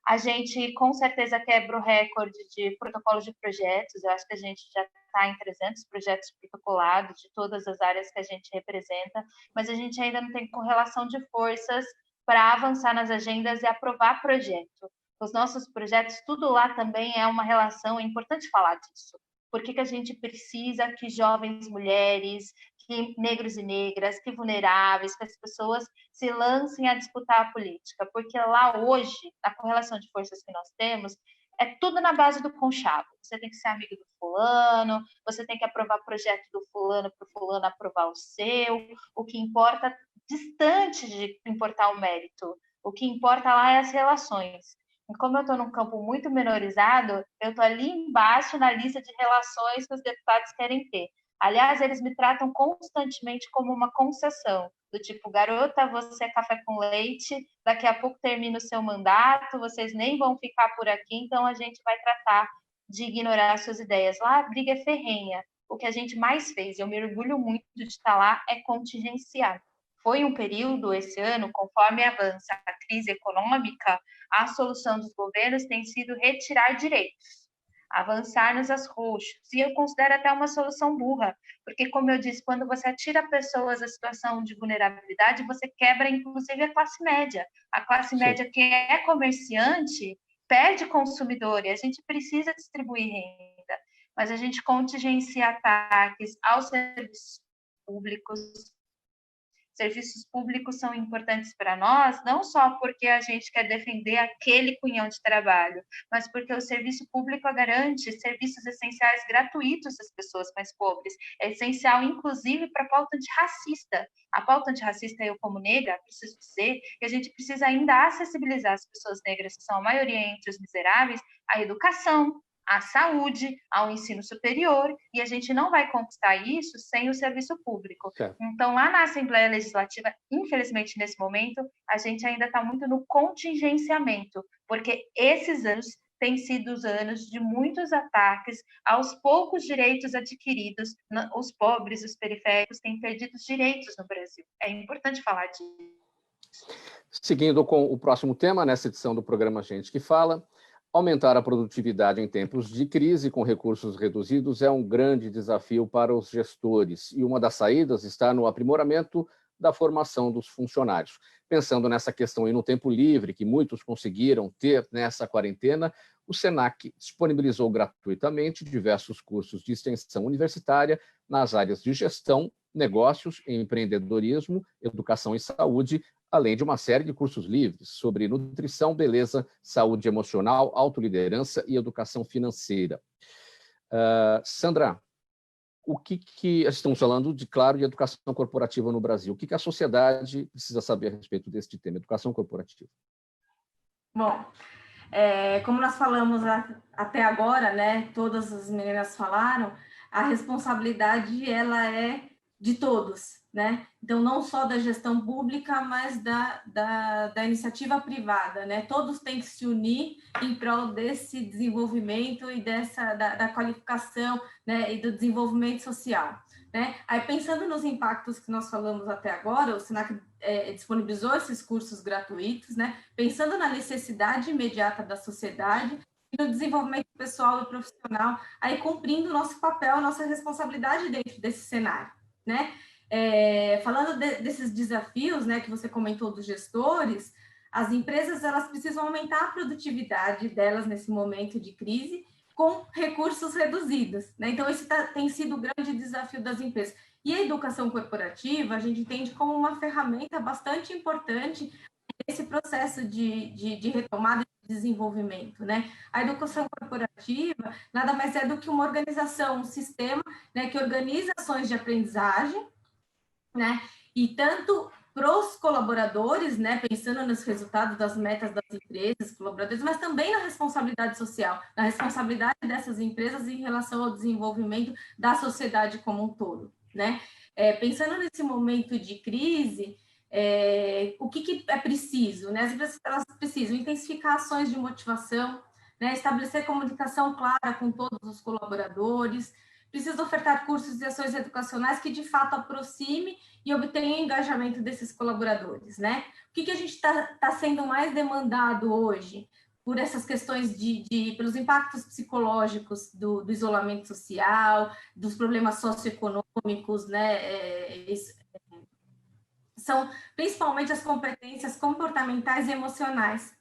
A gente, com certeza, quebra o recorde de protocolos de projetos. Eu acho que a gente já está em 300 projetos protocolados de todas as áreas que a gente representa, mas a gente ainda não tem correlação de forças para avançar nas agendas e aprovar projeto. Os nossos projetos, tudo lá também é uma relação, é importante falar disso. Por que a gente precisa que jovens mulheres, que negros e negras, que vulneráveis, que as pessoas se lancem a disputar a política? Porque lá hoje, a correlação de forças que nós temos, é tudo na base do conchavo. Você tem que ser amigo do fulano, você tem que aprovar projeto do fulano para o fulano aprovar o seu. O que importa, distante de importar o mérito, o que importa lá é as relações. E como eu estou num campo muito menorizado, eu estou ali embaixo na lista de relações que os deputados querem ter. Aliás, eles me tratam constantemente como uma concessão, do tipo: garota, você é café com leite, daqui a pouco termina o seu mandato, vocês nem vão ficar por aqui, então a gente vai tratar de ignorar as suas ideias. Lá a briga é ferrenha. O que a gente mais fez, eu me orgulho muito de estar lá, é contingenciar. Foi um período, esse ano, conforme avança a crise econômica, a solução dos governos tem sido retirar direitos, avançar nos arroxos. E eu considero até uma solução burra, porque, como eu disse, quando você tira pessoas da situação de vulnerabilidade, você quebra, inclusive, a classe média. A classe média, que é comerciante, perde consumidor, e a gente precisa distribuir renda. Mas a gente contingencia ataques aos serviços públicos, Serviços públicos são importantes para nós, não só porque a gente quer defender aquele cunhão de trabalho, mas porque o serviço público garante serviços essenciais gratuitos às pessoas mais pobres. É essencial, inclusive, para a pauta antirracista. A pauta antirracista, eu como negra, preciso dizer que a gente precisa ainda acessibilizar as pessoas negras, que são a maioria entre os miseráveis, à educação, à saúde, ao ensino superior, e a gente não vai conquistar isso sem o serviço público. Certo. Então, lá na Assembleia Legislativa, infelizmente, nesse momento, a gente ainda está muito no contingenciamento, porque esses anos têm sido os anos de muitos ataques aos poucos direitos adquiridos. Os pobres, os periféricos têm perdido os direitos no Brasil. É importante falar disso. Seguindo com o próximo tema, nessa edição do programa Gente que Fala, aumentar a produtividade em tempos de crise com recursos reduzidos é um grande desafio para os gestores, e uma das saídas está no aprimoramento da formação dos funcionários. Pensando nessa questão e no tempo livre que muitos conseguiram ter nessa quarentena, o SENAC disponibilizou gratuitamente diversos cursos de extensão universitária nas áreas de gestão, negócios, empreendedorismo, educação e saúde, além de uma série de cursos livres sobre nutrição, beleza, saúde emocional, autoliderança e educação financeira. Sandra, o que estamos falando de, claro, de educação corporativa no Brasil? O que a sociedade precisa saber a respeito deste tema, educação corporativa? Bom, como nós falamos até agora, né, todas as meninas falaram, a responsabilidade ela é de todos, né? Então, não só da gestão pública, mas da iniciativa privada, né? Todos têm que se unir em prol desse desenvolvimento e da qualificação, né? E do desenvolvimento social, né? Aí, pensando nos impactos que nós falamos até agora, o SENAC disponibilizou esses cursos gratuitos, né? Pensando na necessidade imediata da sociedade e no desenvolvimento pessoal e profissional, aí cumprindo o nosso papel, nossa responsabilidade dentro desse cenário, né? Falando desses desafios, né, que você comentou dos gestores, as empresas elas precisam aumentar a produtividade delas nesse momento de crise com recursos reduzidos, né? Então, esse tem sido o grande desafio das empresas. E a educação corporativa, a gente entende como uma ferramenta bastante importante nesse processo de retomada e de desenvolvimento, né? A educação corporativa nada mais é do que uma organização, um sistema, né, que organiza ações de aprendizagem, né? E tanto para os colaboradores, né, pensando nos resultados das metas das empresas, colaboradores, mas também na responsabilidade social, na responsabilidade dessas empresas em relação ao desenvolvimento da sociedade como um todo, né? Pensando nesse momento de crise, o que é preciso, né? As empresas elas precisam intensificar ações de motivação, né? Estabelecer comunicação clara com todos os colaboradores, precisa ofertar cursos e ações educacionais que, de fato, aproxime e obtenha o engajamento desses colaboradores, né? O que a gente está sendo mais demandado hoje por essas questões pelos impactos psicológicos do isolamento social, dos problemas socioeconômicos, né? São principalmente as competências comportamentais e emocionais,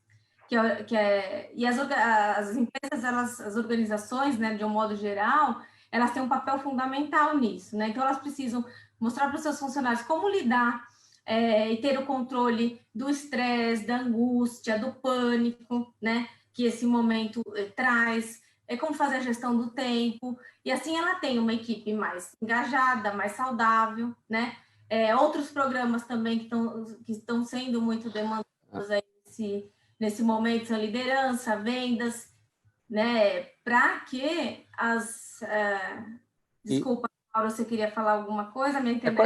e as empresas, as organizações, né, de um modo geral, elas têm um papel fundamental nisso, né? Então, elas precisam mostrar para os seus funcionários como lidar e ter o controle do estresse, da angústia, do pânico, né? Que esse momento traz, como fazer a gestão do tempo, e assim ela tem uma equipe mais engajada, mais saudável, né? Outros programas também que estão sendo muito demandados aí nesse momento são liderança, vendas, né? Para que Desculpa, Laura, você queria falar alguma coisa? Minha internet...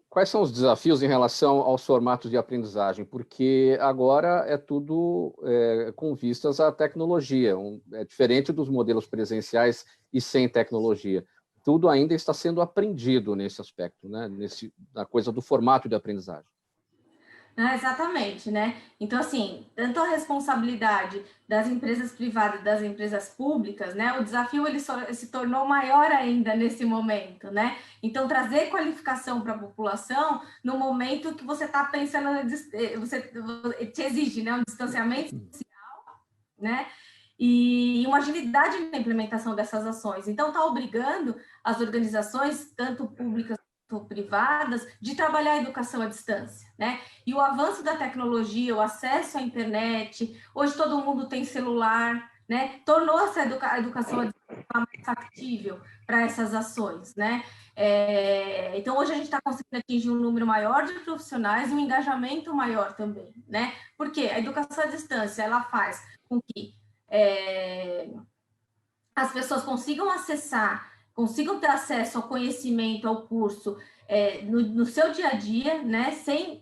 Quais são os desafios em relação aos formatos de aprendizagem? Porque agora é tudo com vistas à tecnologia, é diferente dos modelos presenciais e sem tecnologia. Tudo ainda está sendo aprendido nesse aspecto, né? Na coisa do formato de aprendizagem. Exatamente, né? Então, assim, tanto a responsabilidade das empresas privadas e das empresas públicas, né? O desafio ele se tornou maior ainda nesse momento, né? Então, trazer qualificação para a população no momento que você está pensando, você te exige, né? Um distanciamento social, né? E uma agilidade na implementação dessas ações. Então, está obrigando as organizações, tanto públicas privadas de trabalhar a educação à distância, né? E o avanço da tecnologia, o acesso à internet, hoje todo mundo tem celular, né? Tornou essa educação à distância mais factível para essas ações, né? Então, hoje a gente está conseguindo atingir um número maior de profissionais e um engajamento maior também, né? Porque a educação à distância, ela faz com que as pessoas consigam ter acesso ao conhecimento, ao curso, no seu dia a dia, né, sem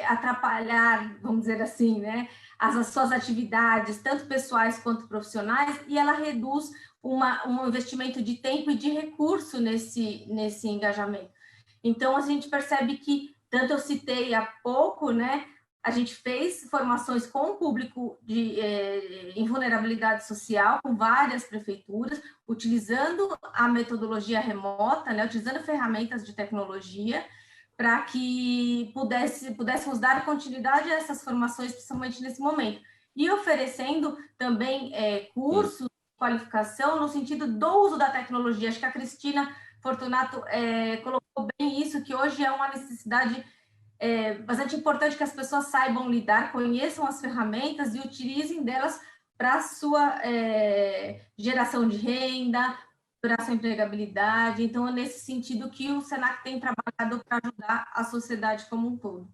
atrapalhar, vamos dizer assim, né, as suas atividades, tanto pessoais quanto profissionais, e ela reduz um investimento de tempo e de recurso nesse engajamento. Então, a gente percebe que, tanto eu citei há pouco, né, a gente fez formações com o público em vulnerabilidade social, com várias prefeituras, utilizando a metodologia remota, né, utilizando ferramentas de tecnologia, para que pudéssemos dar continuidade a essas formações, principalmente nesse momento. E oferecendo também cursos de qualificação no sentido do uso da tecnologia. Acho que a Cristina Fortunato colocou bem isso, que hoje é uma necessidade bastante importante que as pessoas saibam lidar, conheçam as ferramentas e utilizem delas para a sua geração de renda, para a sua empregabilidade. Então, é nesse sentido que o Senac tem trabalhado para ajudar a sociedade como um todo.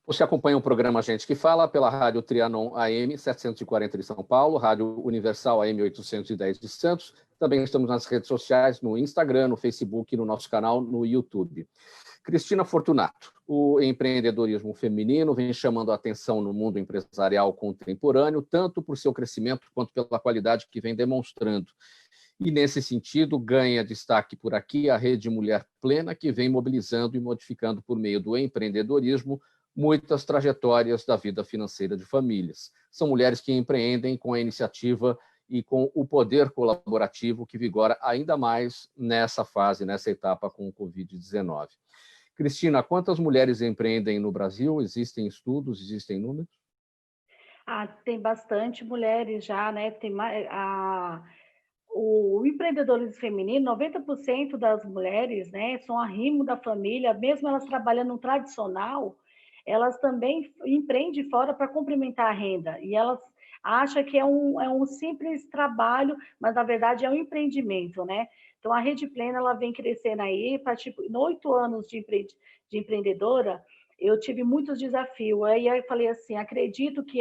Você acompanha o programa Gente que Fala pela Rádio Trianon AM 740 de São Paulo, Rádio Universal AM 810 de Santos. Também estamos nas redes sociais, no Instagram, no Facebook e no nosso canal no YouTube. Cristina Fortunato, o empreendedorismo feminino vem chamando a atenção no mundo empresarial contemporâneo, tanto por seu crescimento quanto pela qualidade que vem demonstrando. E, nesse sentido, ganha destaque por aqui a Rede Mulher Plena, que vem mobilizando e modificando por meio do empreendedorismo muitas trajetórias da vida financeira de famílias. São mulheres que empreendem com a iniciativa e com o poder colaborativo que vigora ainda mais nessa fase, nessa etapa com o Covid-19. Cristina, quantas mulheres empreendem no Brasil? Existem estudos, existem números? Tem bastante mulheres já, né? O empreendedorismo feminino, 90% das mulheres, né, são arrimo da família, mesmo elas trabalhando no tradicional, elas também empreendem fora para complementar a renda. E elas acham que é um simples trabalho, mas na verdade é um empreendimento, né? Então, a Rede Plena, ela vem crescendo aí, em 8 anos de empreendedora, eu tive muitos desafios. Aí eu falei assim, acredito que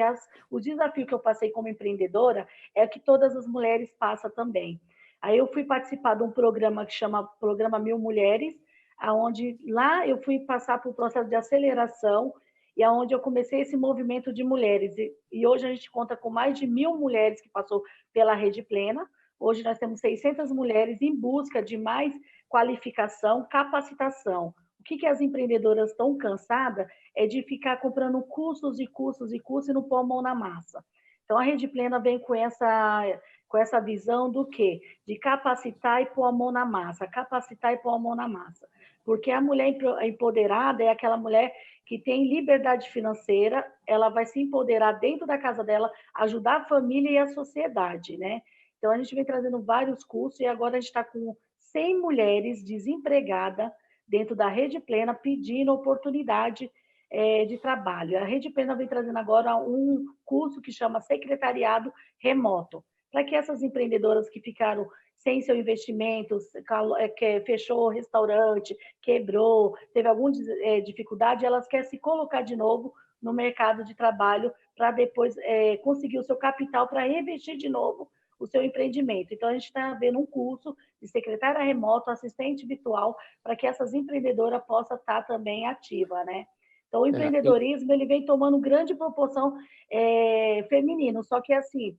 o desafio que eu passei como empreendedora é que todas as mulheres passam também. Aí eu fui participar de um programa que chama Programa 1000 Mulheres, onde lá eu fui passar por um processo de aceleração, e aonde eu comecei esse movimento de mulheres. E hoje a gente conta com mais de 1000 mulheres que passou pela Rede Plena. Hoje nós temos 600 mulheres em busca de mais qualificação, capacitação. O que as empreendedoras estão cansadas é de ficar comprando cursos e cursos e cursos e não pôr a mão na massa. Então, a Rede Plena vem com essa visão do quê? De capacitar e pôr a mão na massa, capacitar e pôr a mão na massa. Porque a mulher empoderada é aquela mulher que tem liberdade financeira, ela vai se empoderar dentro da casa dela, ajudar a família e a sociedade, né? Então, a gente vem trazendo vários cursos e agora a gente está com 100 mulheres desempregadas dentro da Rede Plena pedindo oportunidade de trabalho. A Rede Plena vem trazendo agora um curso que chama Secretariado Remoto, para que essas empreendedoras que ficaram sem seu investimento, que fechou o restaurante, quebrou, teve alguma dificuldade, elas querem se colocar de novo no mercado de trabalho para depois conseguir o seu capital para investir de novo o seu empreendimento. Então, a gente está vendo um curso de secretária remoto, assistente virtual, para que essas empreendedoras possam estar também ativa, né? Então, o empreendedorismo ele vem tomando grande proporção feminino, só que assim,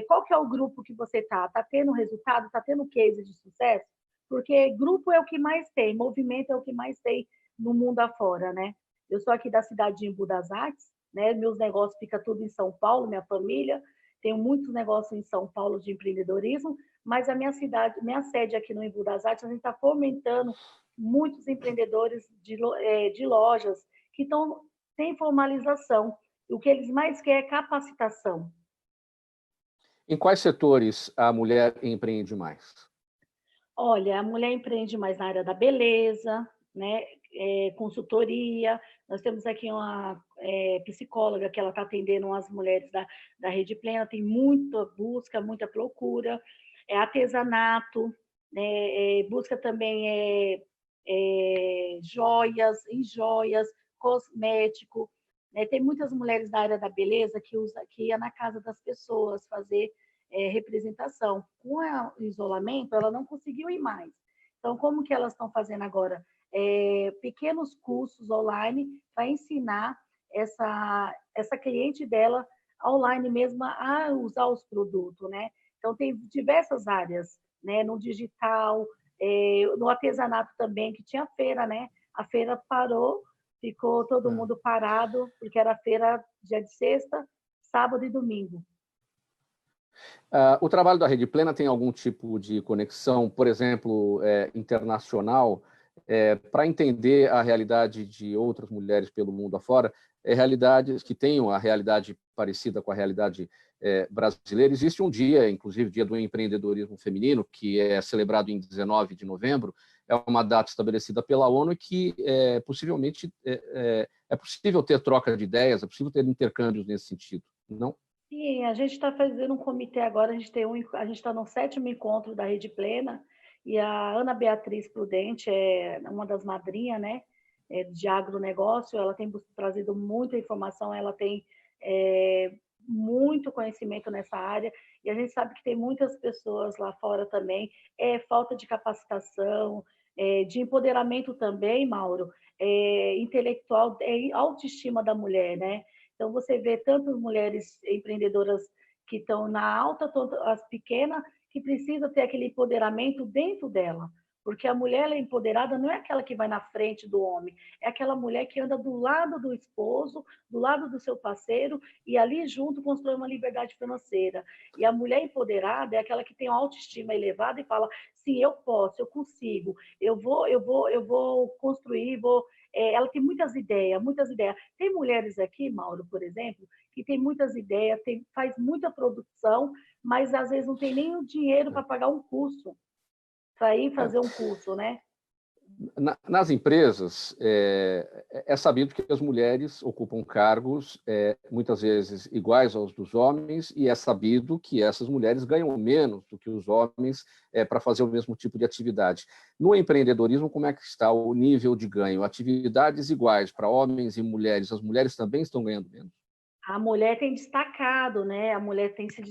qual que é o grupo que você está? Está tendo resultado? Está tendo case de sucesso? Porque grupo é o que mais tem, movimento é o que mais tem no mundo afora, né? Eu sou aqui da cidade de Embu das Artes, né? Meus negócios ficam tudo em São Paulo, minha família. Tenho muitos negócios em São Paulo de empreendedorismo, mas a minha sede aqui no Embu das Artes, a gente está fomentando muitos empreendedores de lojas que estão sem formalização. O que eles mais querem é capacitação. Em quais setores a mulher empreende mais? Olha, a mulher empreende mais na área da beleza, né? Consultoria. Nós temos aqui uma psicóloga que ela está atendendo as mulheres da Rede Plena, tem muita busca, muita procura. Artesanato, né? Busca também joias, cosmético, né? Tem muitas mulheres da área da beleza que ia na casa das pessoas fazer representação. Com o isolamento, ela não conseguiu ir mais. Então, como que elas estão fazendo agora? Pequenos cursos online para ensinar essa cliente dela online mesmo a usar os produtos, né? Então, tem diversas áreas, né? No digital, no artesanato também, que tinha feira, né? A feira parou, ficou todo mundo parado, porque era feira dia de sexta, sábado e domingo. O trabalho da Rede Plena tem algum tipo de conexão, por exemplo, internacional, para entender a realidade de outras mulheres pelo mundo afora, realidades que tenham a realidade parecida com a realidade brasileira. Existe um dia, inclusive, Dia do Empreendedorismo Feminino, que é celebrado em 19 de novembro, é uma data estabelecida pela ONU e que possivelmente é possível ter troca de ideias, é possível ter intercâmbios nesse sentido, não? Sim, a gente está fazendo um comitê agora, a gente está no 7º encontro da Rede Plena, e a Ana Beatriz Prudente é uma das madrinhas, né, de agronegócio. Ela tem trazido muita informação, ela tem muito conhecimento nessa área, e a gente sabe que tem muitas pessoas lá fora também, falta de capacitação, de empoderamento também, Mauro, intelectual, autoestima da mulher, né? Então, você vê tantas mulheres empreendedoras que estão na alta, as pequenas, que precisam ter aquele empoderamento dentro dela. Porque a mulher empoderada não é aquela que vai na frente do homem, é aquela mulher que anda do lado do esposo, do lado do seu parceiro, e ali junto constrói uma liberdade financeira. E a mulher empoderada é aquela que tem uma autoestima elevada e fala: sim, eu posso, eu consigo, eu vou construir, ela tem muitas ideias, muitas ideias. Tem mulheres aqui, Mauro, por exemplo, que tem muitas ideias, faz muita produção, mas às vezes não tem nem o dinheiro para pagar um curso, para ir fazer um curso, né? Nas empresas, é sabido que as mulheres ocupam cargos muitas vezes iguais aos dos homens, e é sabido que essas mulheres ganham menos do que os homens para fazer o mesmo tipo de atividade. No empreendedorismo, como é que está o nível de ganho? Atividades iguais para homens e mulheres, as mulheres também estão ganhando menos? A mulher tem destacado, né? A mulher tem se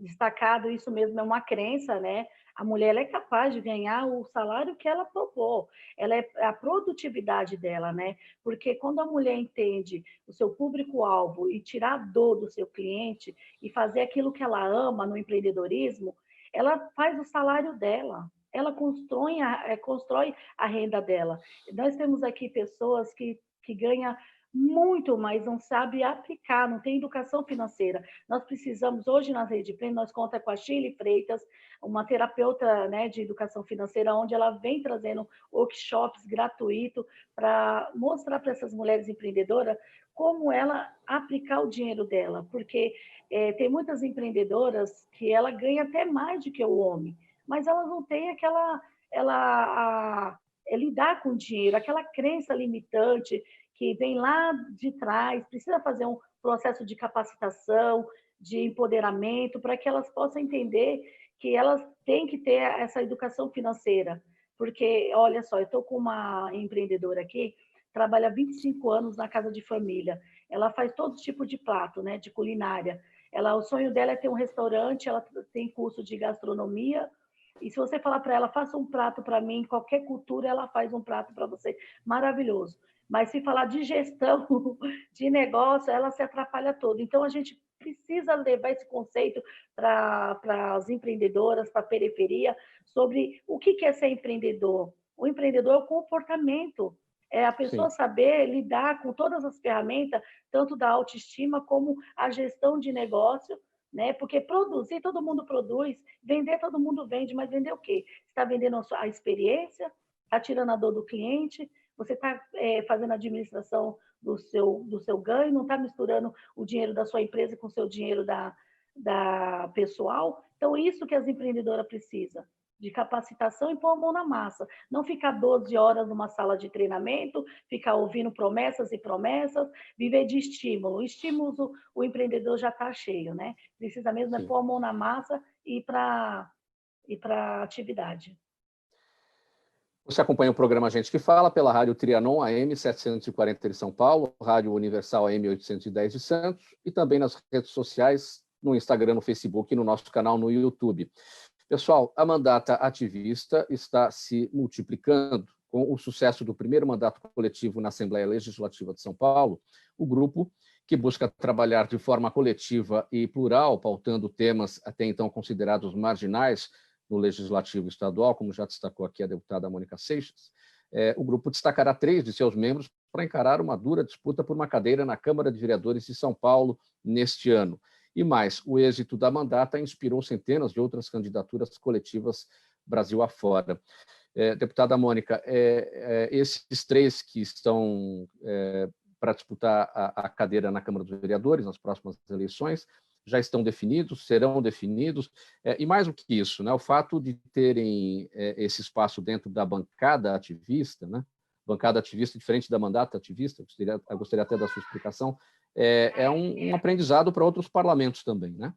destacado, isso mesmo é uma crença, né? A mulher ela é capaz de ganhar o salário que ela propôs, ela é a produtividade dela, né? Porque quando a mulher entende o seu público-alvo e tirar a dor do seu cliente e fazer aquilo que ela ama no empreendedorismo, ela faz o salário dela, ela constrói a renda dela. Nós temos aqui pessoas que ganham muito, mas não sabe aplicar, não tem educação financeira. Nós precisamos, hoje na Rede Plena, nós contamos com a Shirley Freitas, uma terapeuta, né, de educação financeira, onde ela vem trazendo workshops gratuitos para mostrar para essas mulheres empreendedoras como ela aplicar o dinheiro dela, porque tem muitas empreendedoras que ela ganha até mais do que o homem, mas elas não têm lidar com o dinheiro, aquela crença limitante que vem lá de trás, precisa fazer um processo de capacitação, de empoderamento, para que elas possam entender que elas têm que ter essa educação financeira. Porque, olha só, eu estou com uma empreendedora aqui, trabalha há 25 anos na casa de família. Ela faz todo tipo de prato, né, de culinária. O sonho dela é ter um restaurante, ela tem curso de gastronomia, e se você falar para ela, faça um prato para mim, qualquer cultura, ela faz um prato para você, maravilhoso. Mas se falar de gestão de negócio, ela se atrapalha toda. Então, a gente precisa levar esse conceito para as empreendedoras, para a periferia, sobre o que é ser empreendedor. O empreendedor é o comportamento, é a pessoa saber lidar com todas as ferramentas, tanto da autoestima como a gestão de negócio, né? Porque produzir, todo mundo produz, vender, todo mundo vende, mas vender o quê? Você está vendendo a experiência, está tirando a dor do cliente, você está fazendo a administração do seu ganho, não está misturando o dinheiro da sua empresa com o seu dinheiro da pessoal. Então, isso que as empreendedoras precisam. de capacitação e pôr a mão na massa. Não ficar 12 horas numa sala de treinamento, ficar ouvindo promessas e promessas, viver de estímulo. Estímulos, o empreendedor já está cheio, né? Precisa mesmo é pôr a mão na massa e ir para a atividade. Você acompanha o programa Gente que Fala pela Rádio Trianon AM 740 de São Paulo, Rádio Universal AM 810 de Santos e também nas redes sociais, no Instagram, no Facebook e no nosso canal no YouTube. Pessoal, a Mandata Ativista está se multiplicando. Com o sucesso do primeiro mandato coletivo na Assembleia Legislativa de São Paulo, o grupo, que busca trabalhar de forma coletiva e plural, pautando temas até então considerados marginais no Legislativo Estadual, como já destacou aqui a deputada Mônica Seixas, o grupo destacará 3 de seus membros para encarar uma dura disputa por uma cadeira na Câmara de Vereadores de São Paulo neste ano. E mais, o êxito da mandata inspirou centenas de outras candidaturas coletivas Brasil afora. Deputada Mônica, esses 3 que estão para disputar a cadeira na Câmara dos Vereadores nas próximas eleições já estão definidos, serão definidos, e mais do que isso, né, o fato de terem esse espaço dentro da bancada ativista, né, bancada ativista diferente da mandata ativista, eu gostaria até da sua explicação, é um aprendizado para outros parlamentos também, né?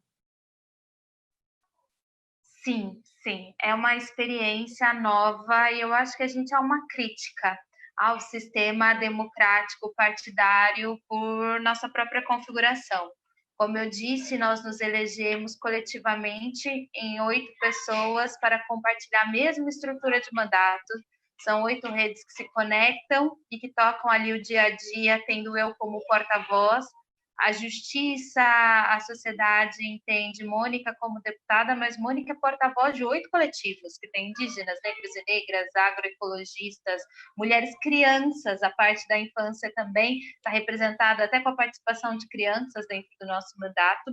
Sim, sim, é uma experiência nova e eu acho que a gente é uma crítica ao sistema democrático partidário por nossa própria configuração. Como eu disse, nós nos elegemos coletivamente em 8 pessoas para compartilhar a mesma estrutura de mandato. São 8 redes que se conectam e que tocam ali o dia a dia, tendo eu como porta-voz. A justiça, a sociedade entende Mônica como deputada, mas Mônica é porta-voz de 8 coletivos, que tem indígenas, negros e negras, agroecologistas, mulheres, crianças, a parte da infância também está representada até com a participação de crianças dentro do nosso mandato.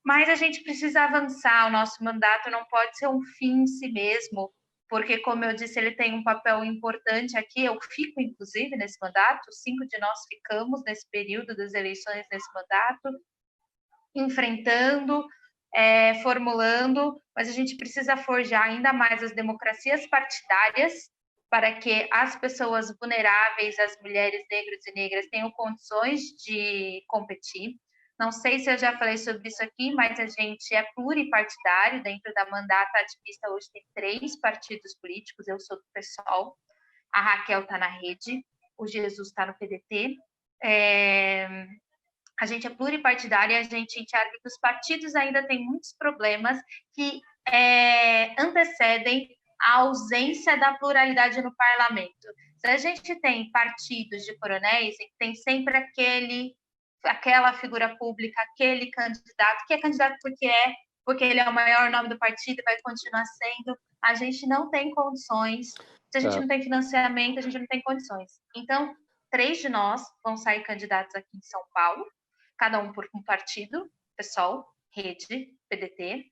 Mas a gente precisa avançar, o nosso mandato não pode ser um fim em si mesmo, porque, como eu disse, ele tem um papel importante aqui. Eu fico, inclusive, nesse mandato, 5 de nós ficamos nesse período das eleições, nesse mandato, enfrentando, formulando, mas a gente precisa forjar ainda mais as democracias partidárias para que as pessoas vulneráveis, as mulheres negras e negras, tenham condições de competir. Não sei se eu já falei sobre isso aqui, mas a gente é pluripartidário. Dentro da Mandata Ativista, hoje tem 3 partidos políticos. Eu sou do PSOL, a Raquel está na Rede, o Jesus está no PDT. A gente é pluripartidário e a gente enxerga que os partidos ainda têm muitos problemas que antecedem a ausência da pluralidade no parlamento. Se a gente tem partidos de coronéis, tem sempre aquela figura pública, aquele candidato, que é candidato porque ele é o maior nome do partido e vai continuar sendo. A gente não tem condições, se a gente não tem financiamento, a gente não tem condições. Então, 3 de nós vão sair candidatos aqui em São Paulo, cada um por um partido, PSOL, Rede, PDT.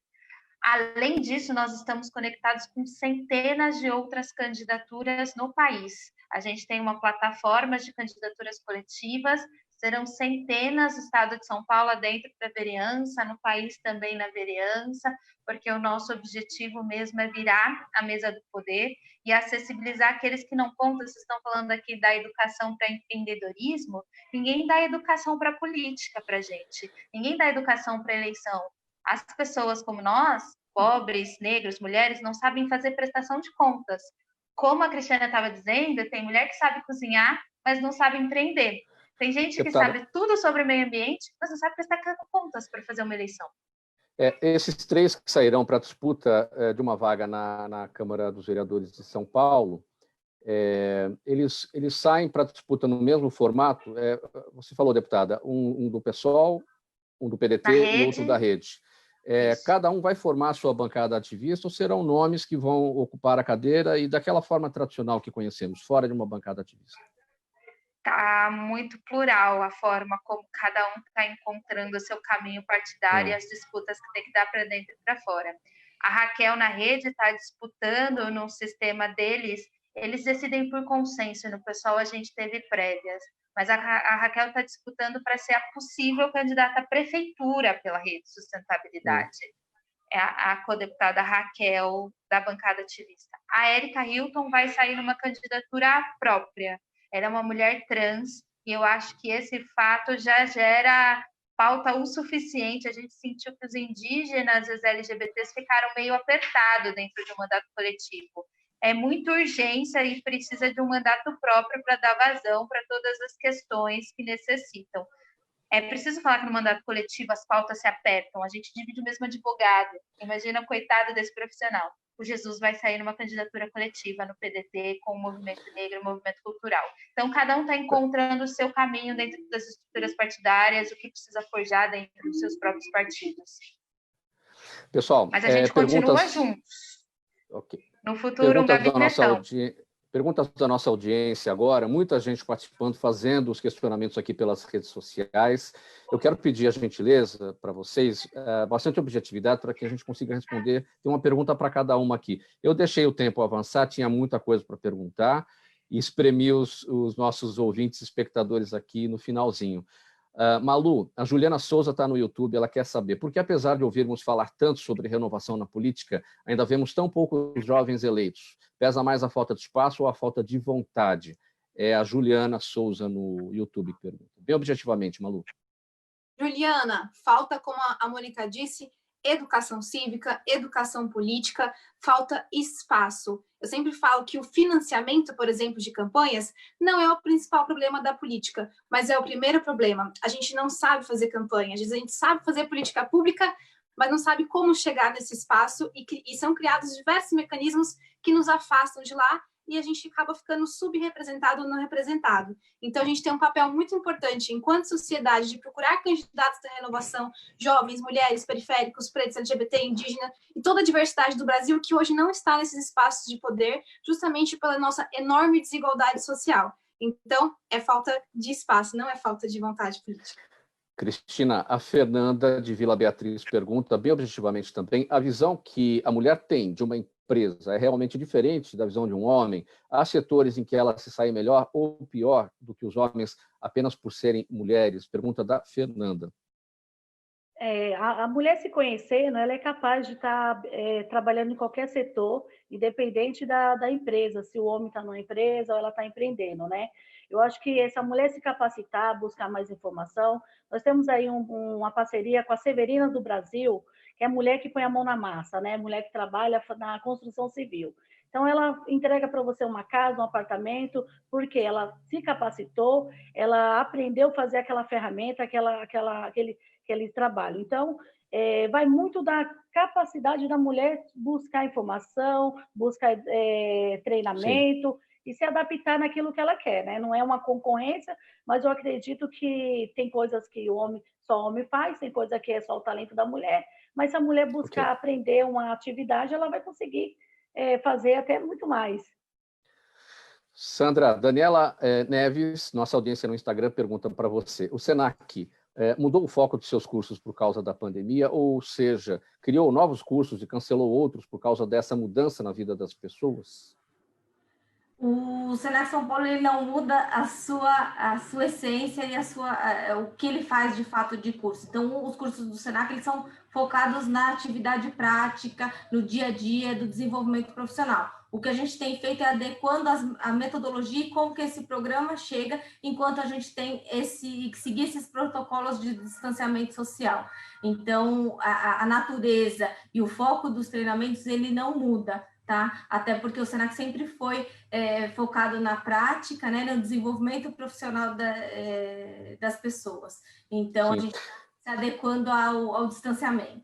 Além disso, nós estamos conectados com centenas de outras candidaturas no país. A gente tem uma plataforma de candidaturas coletivas, serão centenas no estado de São Paulo dentro da vereança, no país também na vereança, porque o nosso objetivo mesmo é virar a mesa do poder e acessibilizar aqueles que não contam. Vocês estão falando aqui da educação para empreendedorismo, ninguém dá educação para política para a gente, ninguém dá educação para eleição. As pessoas como nós, pobres, negros, mulheres, não sabem fazer prestação de contas. Como a Cristiana estava dizendo, tem mulher que sabe cozinhar, mas não sabe empreender. Tem gente que sabe tudo sobre o meio ambiente, mas não sabe prestar contas para fazer uma eleição. Esses 3 que sairão para a disputa de uma vaga na Câmara dos Vereadores de São Paulo, eles saem para a disputa no mesmo formato. Você falou, deputada, um do PSOL, um do PDT e outro da Rede. Cada um vai formar a sua bancada ativista ou serão nomes que vão ocupar a cadeira e daquela forma tradicional que conhecemos, fora de uma bancada ativista? Está muito plural a forma como cada um está encontrando o seu caminho partidário e as disputas que tem que dar para dentro e para fora. A Raquel na Rede está disputando no sistema deles, eles decidem por consenso, no pessoal a gente teve prévias, mas a Raquel está disputando para ser a possível candidata à prefeitura pela Rede Sustentabilidade. a codeputada Raquel, da bancada ativista. A Érica Hilton vai sair numa candidatura própria. Ela é uma mulher trans, e eu acho que esse fato já gera pauta o suficiente. A gente sentiu que os indígenas e os LGBTs ficaram meio apertados dentro de um mandato coletivo. É muita urgência e precisa de um mandato próprio para dar vazão para todas as questões que necessitam. É preciso falar que no mandato coletivo as pautas se apertam, a gente divide o mesmo advogado. Imagina, coitado desse profissional. O Jesus vai sair numa candidatura coletiva no PDT com o movimento negro e o movimento cultural. Então, cada um está encontrando o seu caminho dentro das estruturas partidárias, o que precisa forjar dentro dos seus próprios partidos. Pessoal, mas a gente continua juntos. Okay. No futuro, um gabinetão. Perguntas da nossa audiência agora, muita gente participando, fazendo os questionamentos aqui pelas redes sociais. Eu quero pedir a gentileza para vocês, bastante objetividade, para que a gente consiga responder. Tem uma pergunta para cada uma aqui. Eu deixei o tempo avançar, tinha muita coisa para perguntar, e espremi os nossos ouvintes e espectadores aqui no finalzinho. Malu, a Juliana Souza está no YouTube, ela quer saber, porque apesar de ouvirmos falar tanto sobre renovação na política, ainda vemos tão poucos jovens eleitos. Pesa mais a falta de espaço ou a falta de vontade? É a Juliana Souza no YouTube que pergunta. Bem objetivamente, Malu. Juliana, falta, como a Mônica disse, educação cívica, educação política, falta espaço. Eu sempre falo que o financiamento, por exemplo, de campanhas, não é o principal problema da política, mas é o primeiro problema. A gente não sabe fazer campanha, às vezes a gente sabe fazer política pública, mas não sabe como chegar nesse espaço, e são criados diversos mecanismos que nos afastam de lá, e a gente acaba ficando subrepresentado ou não representado. Então, a gente tem um papel muito importante, enquanto sociedade, de procurar candidatos da renovação, jovens, mulheres, periféricos, pretos, LGBT, indígena, e toda a diversidade do Brasil, que hoje não está nesses espaços de poder, justamente pela nossa enorme desigualdade social. Então, é falta de espaço, não é falta de vontade política. Cristina, a Fernanda de Vila Beatriz pergunta, bem objetivamente também, a visão que a mulher tem de uma empresa é realmente diferente da visão de um homem? Há setores em que ela se sai melhor ou pior do que os homens apenas por serem mulheres? Pergunta da Fernanda. A mulher se conhecendo, ela é capaz de estar trabalhando em qualquer setor, independente da empresa, se o homem está numa empresa ou ela está empreendendo, né? Eu acho que essa mulher se capacitar, buscar mais informação. Nós temos aí uma parceria com a Severina do Brasil, que é a mulher que põe a mão na massa, né? Mulher que trabalha na construção civil. Então, ela entrega para você uma casa, um apartamento, porque ela se capacitou, ela aprendeu a fazer aquela ferramenta, aquele trabalho. Então, vai muito da capacidade da mulher buscar informação, buscar treinamento. Sim. E se adaptar naquilo que ela quer, né? Não é uma concorrência, mas eu acredito que tem coisas que só o homem faz, tem coisa que é só o talento da mulher, mas se a mulher buscar aprender uma atividade, ela vai conseguir fazer até muito mais. Sandra, Daniela Neves, nossa audiência no Instagram, pergunta para você. O Senac mudou o foco de seus cursos por causa da pandemia, ou seja, criou novos cursos e cancelou outros por causa dessa mudança na vida das pessoas? O Senac São Paulo ele não muda a sua essência e o que ele faz de fato de curso. Então, os cursos do Senac eles são focados na atividade prática, no dia a dia do desenvolvimento profissional. O que a gente tem feito é adequando a metodologia e como que esse programa chega, enquanto a gente tem seguir esses protocolos de distanciamento social. Então, a natureza e o foco dos treinamentos ele não muda. Tá? Até porque o Senac sempre foi focado na prática, né, no desenvolvimento profissional das pessoas. Então, sim, a gente está se adequando ao distanciamento.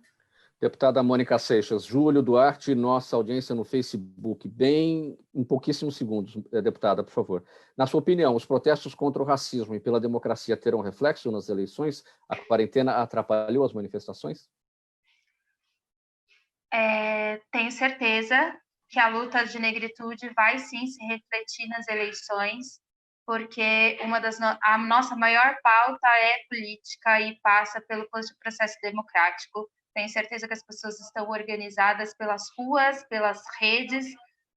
Deputada Mônica Seixas, Júlio Duarte, nossa audiência no Facebook, em pouquíssimos segundos, deputada, por favor. Na sua opinião, os protestos contra o racismo e pela democracia terão reflexo nas eleições? A quarentena atrapalhou as manifestações? Tenho certeza que a luta de negritude vai sim se refletir nas eleições, porque a nossa maior pauta é política e passa pelo processo democrático. Tenho certeza que as pessoas estão organizadas pelas ruas, pelas redes,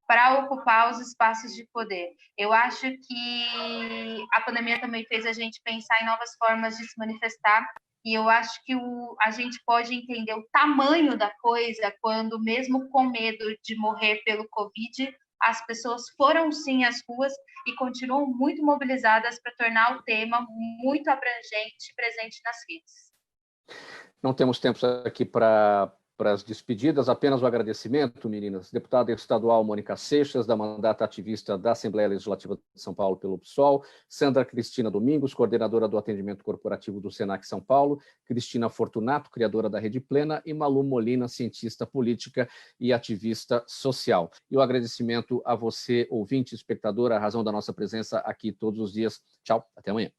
para ocupar os espaços de poder. Eu acho que a pandemia também fez a gente pensar em novas formas de se manifestar E eu acho que a gente pode entender o tamanho da coisa quando, mesmo com medo de morrer pelo Covid, as pessoas foram sim às ruas e continuam muito mobilizadas para tornar o tema muito abrangente e presente nas redes. Não temos tempo aqui para as despedidas, apenas o agradecimento, meninas. Deputada estadual Mônica Seixas, da mandata ativista da Assembleia Legislativa de São Paulo pelo PSOL, Sandra Cristina Domingos, coordenadora do atendimento corporativo do Senac São Paulo, Cristina Fortunato, criadora da Rede Plena, e Malu Molina, cientista política e ativista social. E o agradecimento a você, ouvinte, espectador, a razão da nossa presença aqui todos os dias. Tchau, até amanhã.